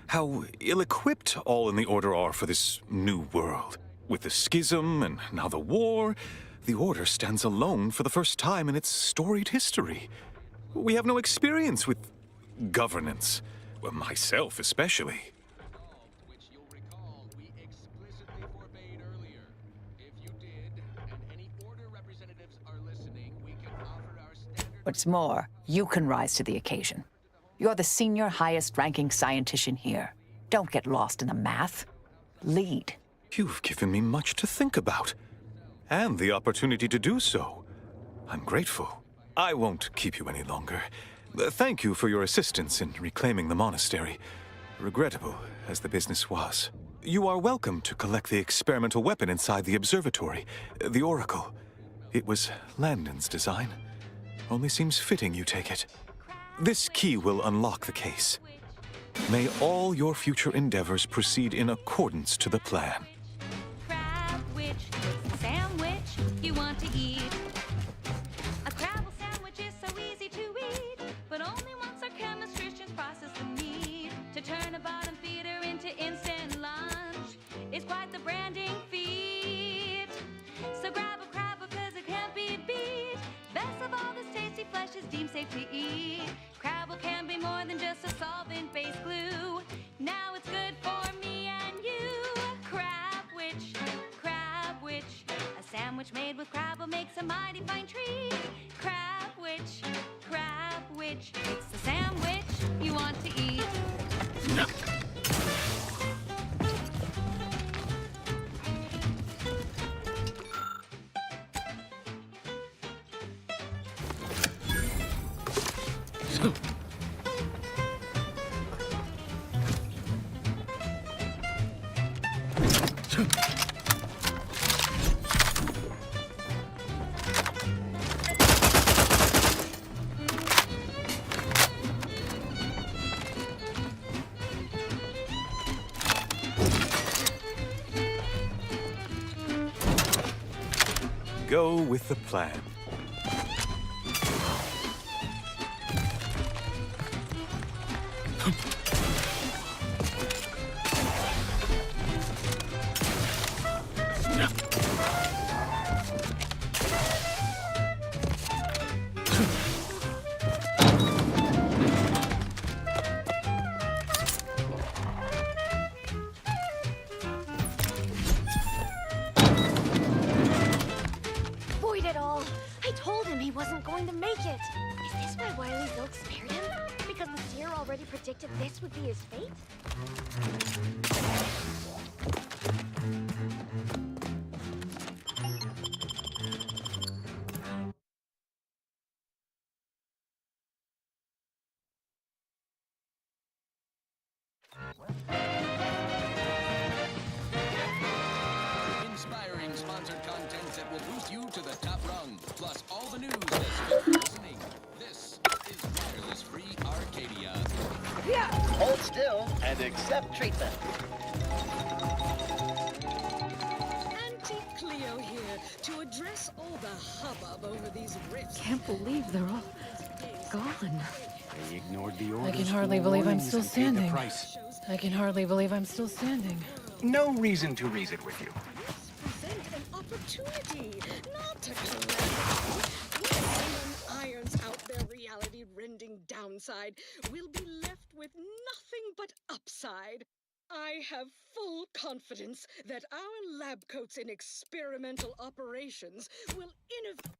How ill-equipped all in the Order are for this new world. With the schism and now the war, the Order stands alone for the first time in its storied history. We have no experience with governance. Well, myself especially. What's more, you can rise to the occasion. You're the senior, highest-ranking scientician here. Don't get lost in the math. Lead. You've given me much to think about. And the opportunity to do so. I'm grateful. I won't keep you any longer. Thank you for your assistance in reclaiming the monastery. Regrettable as the business was. You are welcome to collect the experimental weapon inside the observatory, the Oracle. It was Landon's design. Only seems fitting you take it. This key will unlock the case. May all your future endeavors proceed in accordance to the plan. Crab witch, it's the sandwich you want to eat. A Crabble sandwich is so easy to eat, but only once our chemistricians process the meat to turn a bottom feeder into instant lunch. It's quite the branding feat. So grab a crab because it can't be beat. Best of all, this tasty flesh is deemed safe to eat. Crabble can be more than just a solvent-based glue. Now it's good for me and you. Crab witch, a sandwich made with Crabble makes a mighty fine treat. Crab witch, it's the sandwich you want to eat. Go with the plan. Void it all! I told him he wasn't going to make it! Is this why Wily Silk spared him? Because the seer already predicted this would be his fate? Inspiring sponsored content that will boost you to the top rung, plus all the news that's fit for listening. This is Wireless Free Arcadia. Hold still and accept treatment. Auntie Cleo here to address all the hubbub over these rifts. Can't believe they're all gone. They ignored the I orders. can hardly believe I'm still and paid the standing. price. I can hardly believe I'm still standing. No reason to reason with you. Present an opportunity, not to collect. When someone irons out their reality-rending downside, we'll be left with nothing but upside. I have full confidence that our lab coats in experimental operations will innovate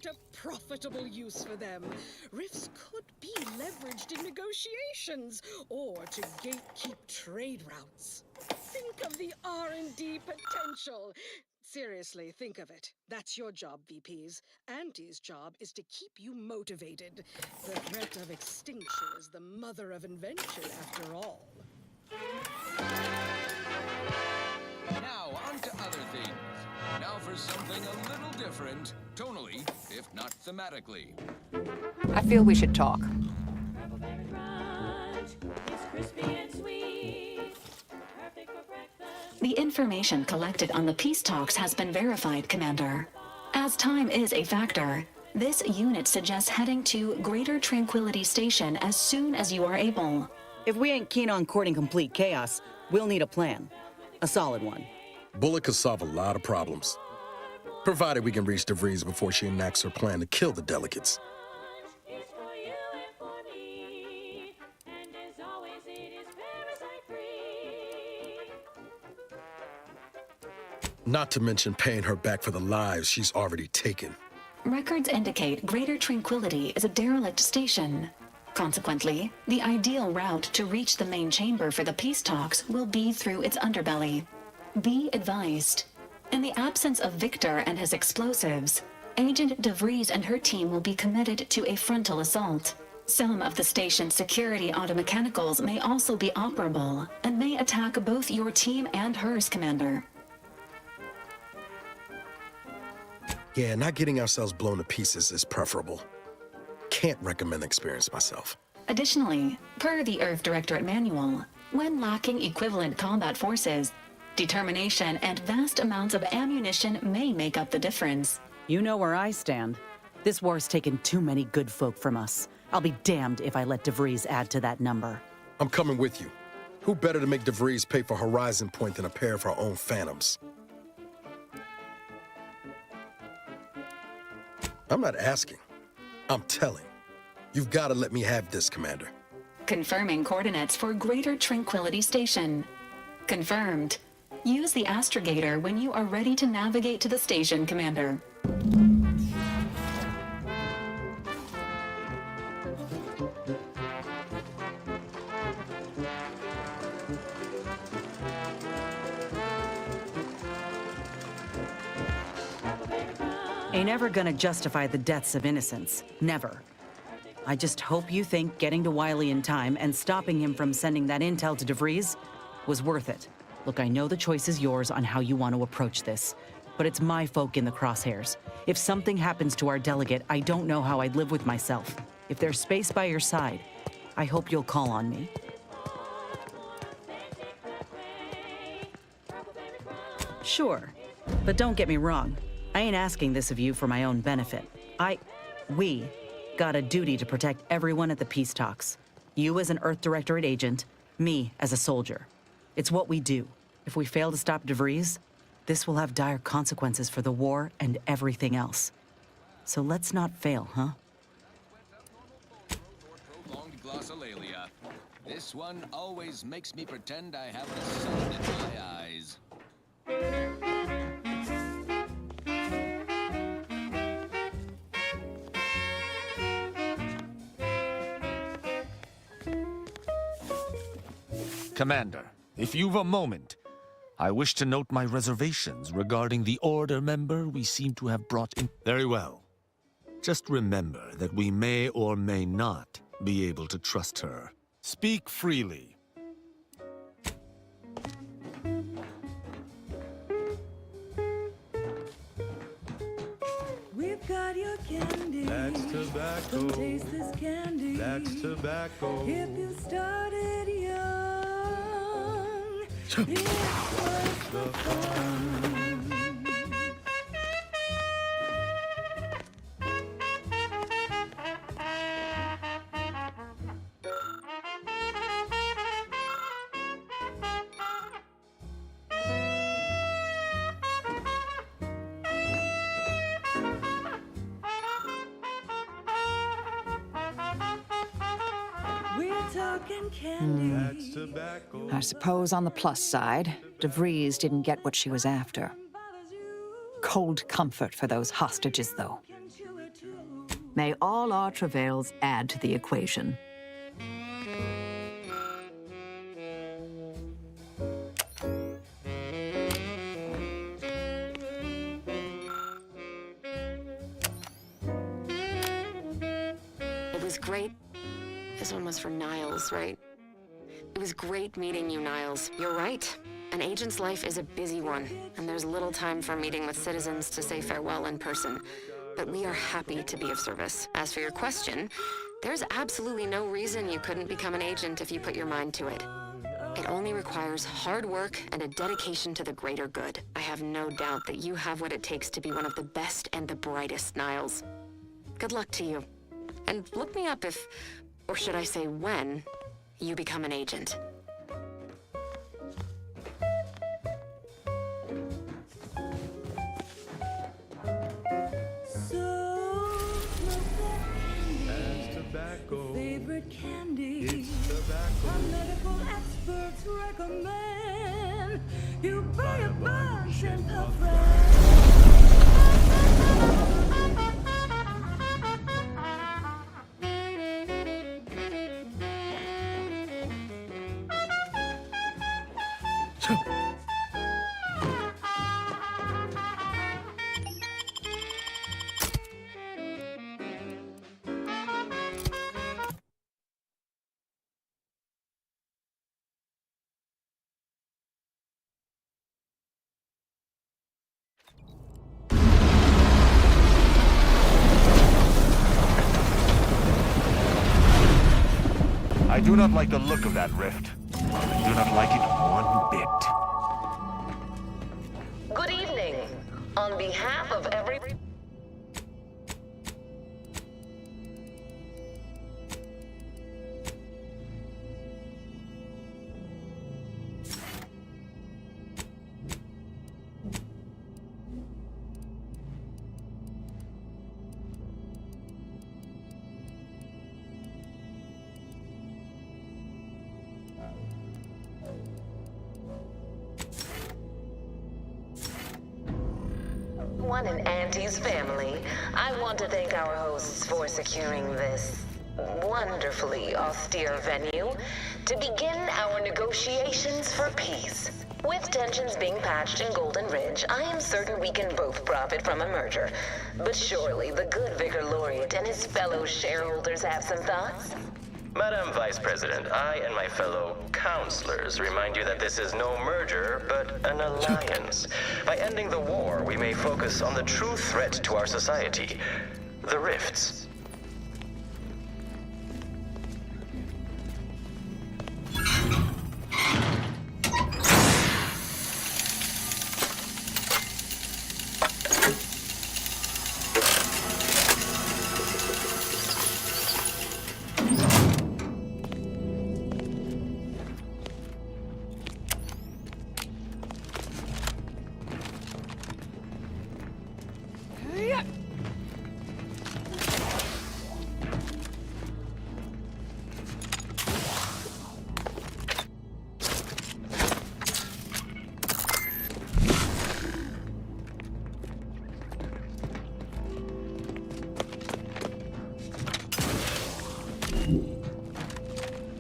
a profitable use for them. Rifts could be leveraged in negotiations or to gatekeep trade routes. Think of the R&D potential. Seriously, think of it. That's your job, VPs. Auntie's job is to keep you motivated. The threat of extinction is the mother of invention, after all. Now, on to other things. Now for something a little different, tonally, if not thematically. I feel we should talk. The information collected on the peace talks has been verified, Commander. As time is a factor, this unit suggests heading to Greater Tranquility Station as soon as you are able. If we ain't keen on courting complete chaos, we'll need a plan. A solid one. Bullet could solve a lot of problems, provided we can reach DeVries before she enacts her plan to kill the delegates. Not to mention paying her back for the lives she's already taken. Records indicate Greater Tranquility is a derelict station. Consequently, the ideal route to reach the main chamber for the peace talks will be through its underbelly. Be advised. In the absence of Victor and his explosives, Agent DeVries and her team will be committed to a frontal assault. Some of the station's security automechanicals may also be operable and may attack both your team and hers, Commander. Yeah, not getting ourselves blown to pieces is preferable. Can't recommend the experience myself. Additionally, per the Earth Directorate Manual, when lacking equivalent combat forces, determination and vast amounts of ammunition may make up the difference. You know where I stand. This war's taken too many good folk from us. I'll be damned if I let DeVries add to that number. I'm coming with you. Who better to make DeVries pay for Horizon Point than a pair of our own Phantoms? I'm not asking. I'm telling. You've got to let me have this, Commander. Confirming coordinates for Greater Tranquility Station. Confirmed. Use the astrogator when you are ready to navigate to the station, Commander. Ain't ever gonna justify the deaths of innocents. Never. I just hope you think getting to Wiley in time and stopping him from sending that intel to DeVries was worth it. Look, I know the choice is yours on how you want to approach this, but it's my folk in the crosshairs. If something happens to our delegate, I don't know how I'd live with myself. If there's space by your side, I hope you'll call on me. Sure, but don't get me wrong. I ain't asking this of you for my own benefit. We got a duty to protect everyone at the peace talks. You as an Earth Directorate agent, me as a soldier. It's what we do. If we fail to stop DeVries, this will have dire consequences for the war and everything else. So let's not fail, huh? Prolonged glossolalia. This one always makes me pretend I have the sun in my eyes. Commander, if you've a moment, I wish to note my reservations regarding the Order member we seem to have brought in. Very well. Just remember that we may or may not be able to trust her. Speak freely. We've got your candy. That's tobacco. Come taste this candy. That's tobacco. If you started young, it was the fun. I suppose on the plus side, DeVries didn't get what she was after. Cold comfort for those hostages, though. May all our travails add to the equation. It was great. This one was for Niles, right? It was great meeting you, Niles. You're right. An agent's life is a busy one, and there's little time for meeting with citizens to say farewell in person. But we are happy to be of service. As for your question, there's absolutely no reason you couldn't become an agent if you put your mind to it. It only requires hard work and a dedication to the greater good. I have no doubt that you have what it takes to be one of the best and the brightest, Niles. Good luck to you. And look me up if, or should I say when, you become an agent. Favorite candy. It's tobacco. Our medical experts recommend you buy a bunch and puff I do not like the look of that rift. I do not like it one bit. Good evening. On behalf of every... One in Auntie's family, I want to thank our hosts for securing this wonderfully austere venue to begin our negotiations for peace. With tensions being patched in Golden Ridge, I am certain we can both profit from a merger. But surely the good Vicar Laureate and his fellow shareholders have some thoughts? Madam Vice President, I and my fellow counselors remind you that this is no merger, but an alliance. By ending the war, we may focus on the true threat to our society, the rifts.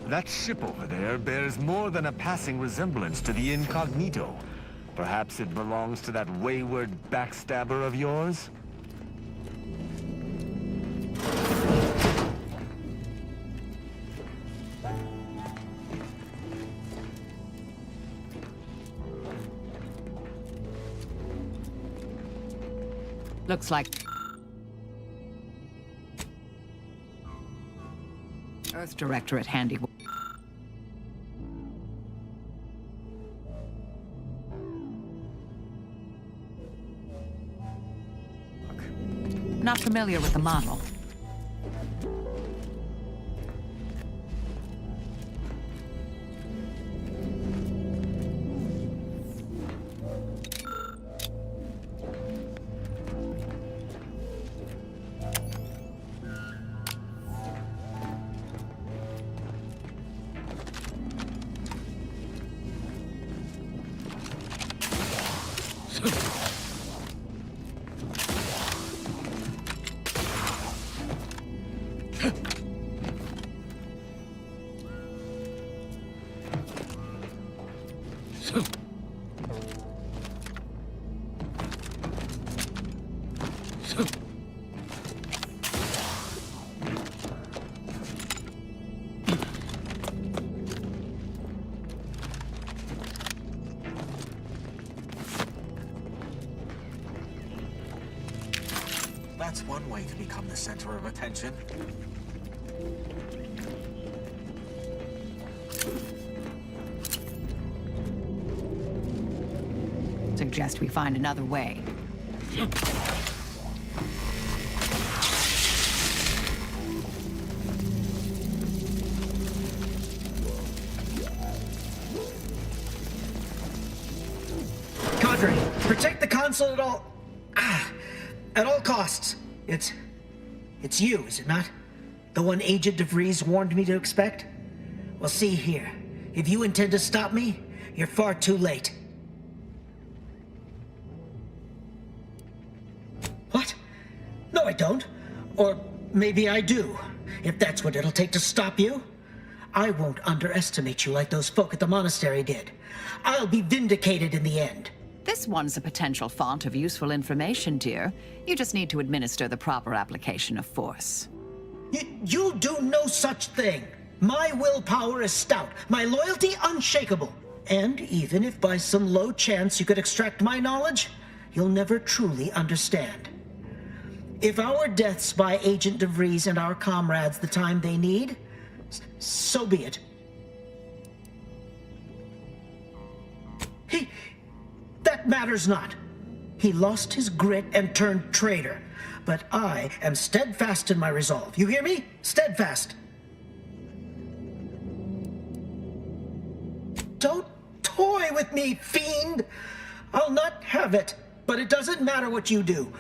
That ship over there bears more than a passing resemblance to the Incognito. Perhaps it belongs to that wayward backstabber of yours? Looks like Earth Directorate handiwork. Not familiar with the model. That's one way to become the center of attention. Suggest we find another way. Cadre, protect the console at all costs. It's you, is it not? The one Agent DeVries warned me to expect? Well, see here. If you intend to stop me, you're far too late. What? No, I don't. Or maybe I do, if that's what it'll take to stop you. I won't underestimate you like those folk at the monastery did. I'll be vindicated in the end. This one's a potential font of useful information, dear. You just need to administer the proper application of force. You'll do no such thing. My willpower is stout, my loyalty unshakable. And even if by some low chance you could extract my knowledge, you'll never truly understand. If our deaths buy Agent DeVries and our comrades the time they need, So be it. That matters not. He lost his grit and turned traitor. But I am steadfast in my resolve. You hear me? Steadfast. Don't toy with me, fiend! I'll not have it. But it doesn't matter what you do.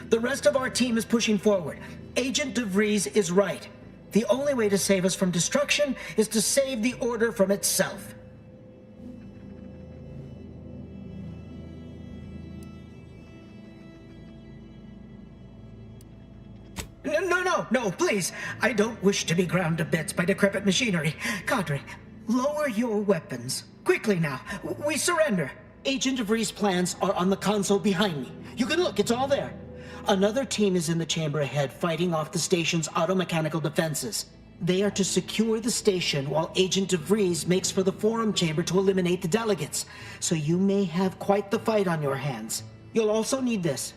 The rest of our team is pushing forward. Agent DeVries is right. The only way to save us from destruction is to save the Order from itself. No, please. I don't wish to be ground to bits by decrepit machinery. Cadre, lower your weapons. Quickly now. We surrender. Agent DeVries' plans are on the console behind me. You can look, it's all there. Another team is in the chamber ahead, fighting off the station's auto-mechanical defenses. They are to secure the station while Agent DeVries makes for the forum chamber to eliminate the delegates. So you may have quite the fight on your hands. You'll also need this.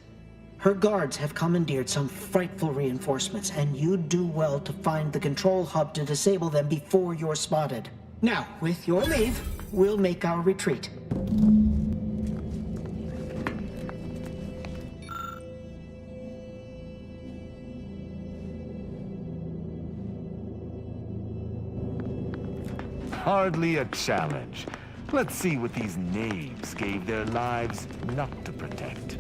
Her guards have commandeered some frightful reinforcements, and you'd do well to find the control hub to disable them before you're spotted. Now, with your leave, we'll make our retreat. Hardly a challenge. Let's see what these knaves gave their lives not to protect.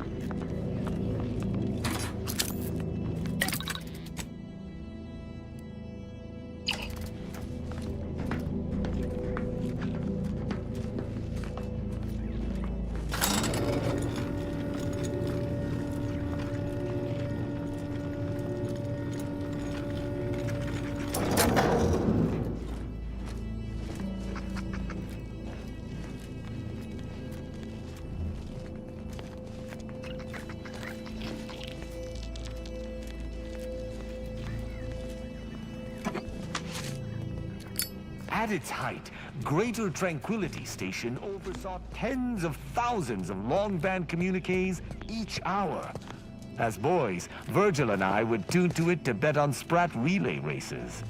At its height, Greater Tranquility Station oversaw tens of thousands of long-band communiques each hour. As boys, Virgil and I would tune to it to bet on Sprat relay races.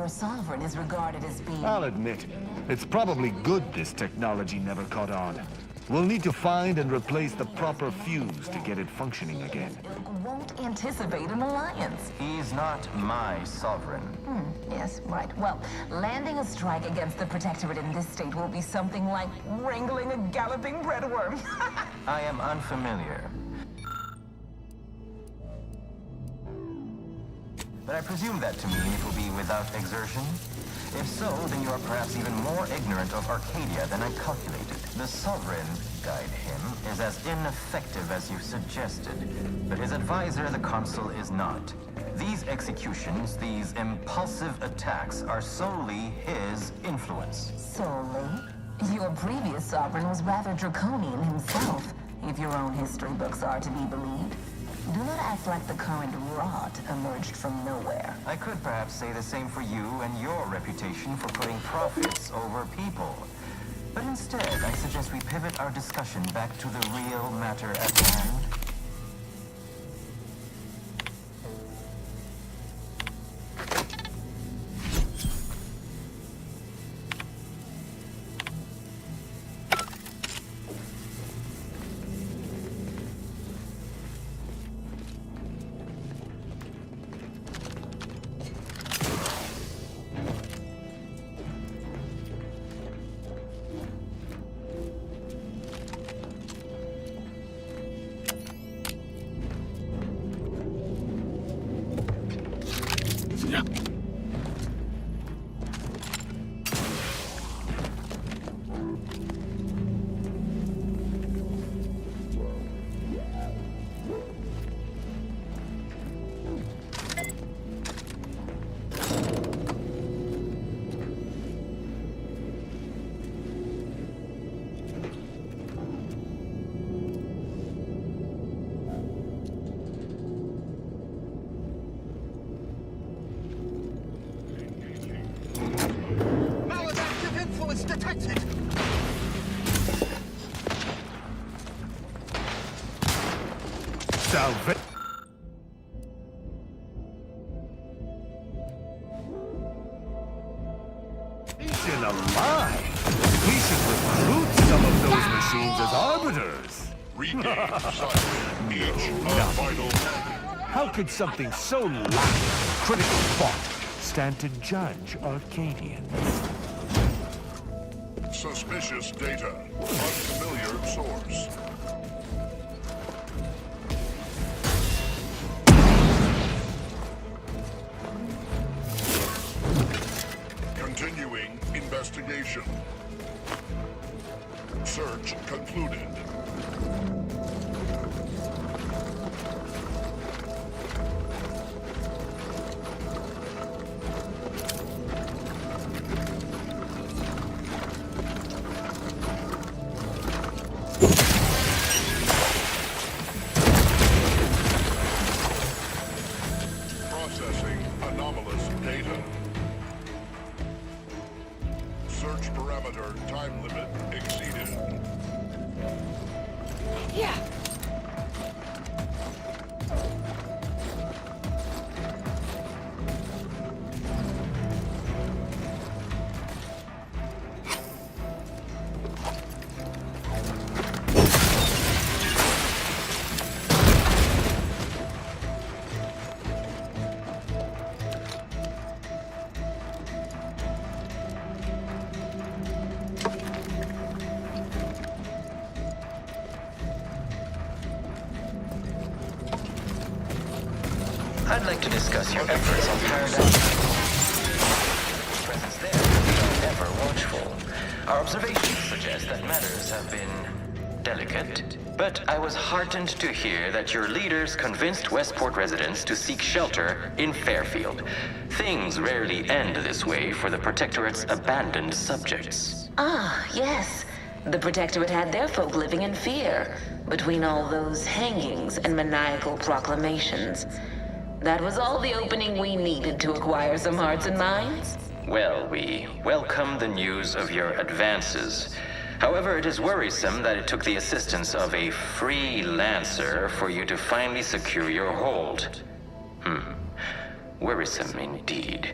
Sovereign is regarded as being... I'll admit, it's probably good this technology never caught on. We'll need to find and replace the proper fuse to get it functioning again. Won't anticipate an alliance. He's not my sovereign. Yes, right. Well, landing a strike against the Protectorate in this state will be something like wrangling a galloping breadworm. I am unfamiliar. But I presume that to mean it will be without exertion? If so, then you are perhaps even more ignorant of Arcadia than I calculated. The Sovereign, guide him, is as ineffective as you suggested. But his advisor, the Consul, is not. These executions, these impulsive attacks, are solely his influence. Solely? Your previous Sovereign was rather draconian himself, if your own history books are to be believed. Do not act like the current rot emerged from nowhere. I could perhaps say the same for you and your reputation for putting profits over people. But instead, I suggest we pivot our discussion back to the real matter at hand. Maladaptive influence detected! Salvation alive! We should recruit some of those machines as arbiters! Regain sight. Each a vital. How could something so lacking critical thought stand to judge Arcadians? Suspicious data. Unfamiliar source. Continuing investigation. Search concluded. Processing anomalous data. Search parameter time limit exceeded. Yeah. I'd like to discuss your efforts on Paradise. Presence there, we are ever watchful. Our observations suggest that matters have been delicate. But I was heartened to hear that your leaders convinced Westport residents to seek shelter in Fairfield. Things rarely end this way for the Protectorate's abandoned subjects. Ah, yes. The Protectorate had their folk living in fear between all those hangings and maniacal proclamations. That was all the opening we needed to acquire some hearts and minds. Well, we welcome the news of your advances. However, it is worrisome that it took the assistance of a freelancer for you to finally secure your hold. Worrisome indeed.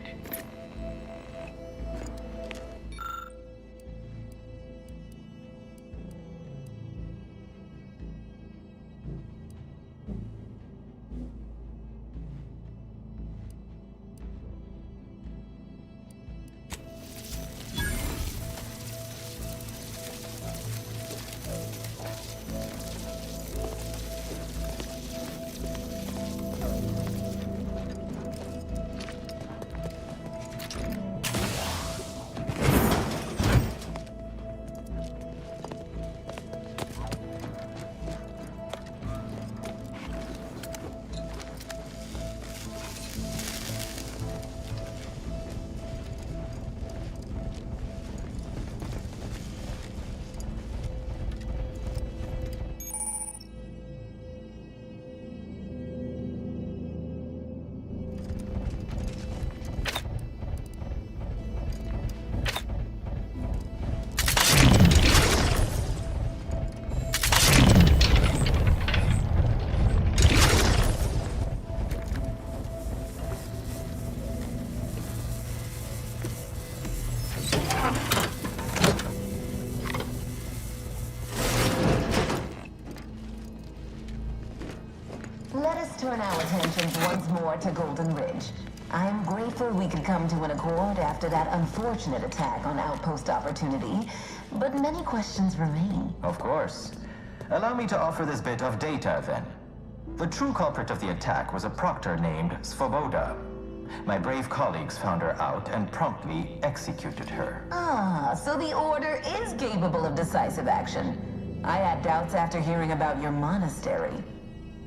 Let us turn our attentions once more to Golden Ridge. I am grateful we could come to an accord after that unfortunate attack on Outpost Opportunity, but many questions remain. Of course. Allow me to offer this bit of data, then. The true culprit of the attack was a proctor named Svoboda. My brave colleagues found her out and promptly executed her. Ah, so the Order is capable of decisive action. I had doubts after hearing about your monastery.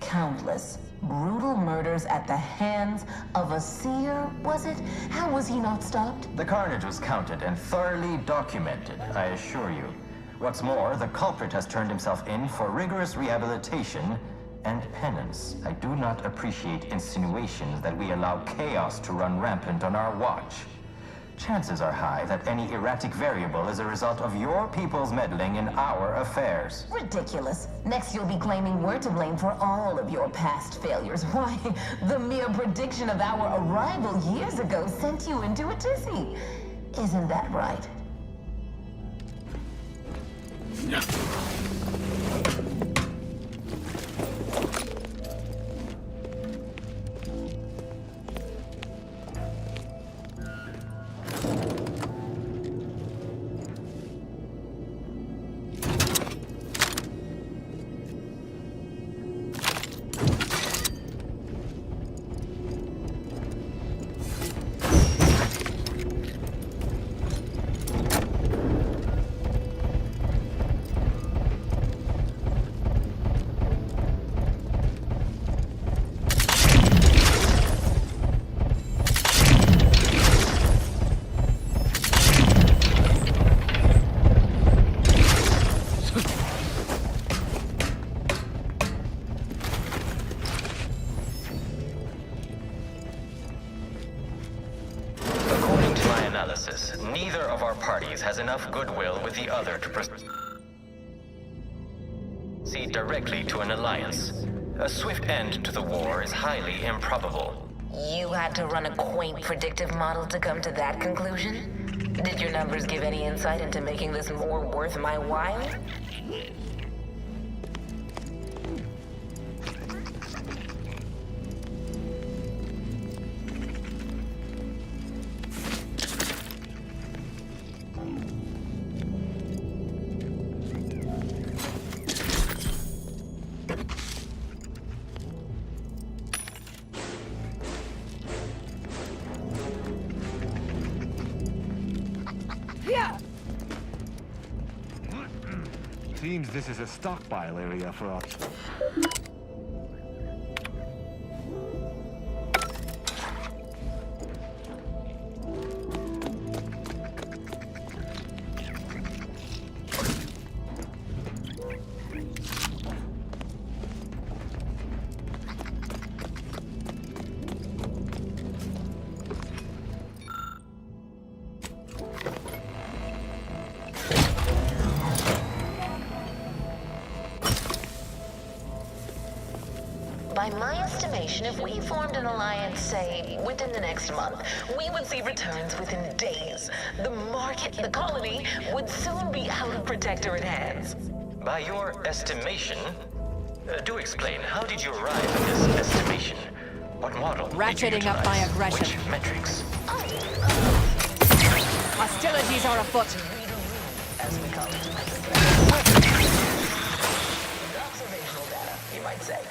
Countless, brutal murders at the hands of a seer, was it? How was he not stopped? The carnage was counted and thoroughly documented, I assure you. What's more, the culprit has turned himself in for rigorous rehabilitation and penance. I do not appreciate insinuations that we allow chaos to run rampant on our watch. Chances are high that any erratic variable is a result of your people's meddling in our affairs. Ridiculous. Next you'll be claiming we're to blame for all of your past failures. Why, the mere prediction of our arrival years ago sent you into a tizzy. Isn't that right? Neither of our parties has enough goodwill with the other to proceed directly to an alliance. A swift end to the war is highly improbable. You had to run a quaint predictive model to come to that conclusion? Did your numbers give any insight into making this more worth my while? Seems this is a stockpile area for us. By my estimation, if we formed an alliance, say, within the next month, we would see returns within days. The market, the colony, would soon be out of Protectorate hands. By your estimation? Do explain, how did you arrive at this estimation? What model Ratcheting up my aggression. Which metrics? Hostilities are afoot. As we call it. Observational data, you might say.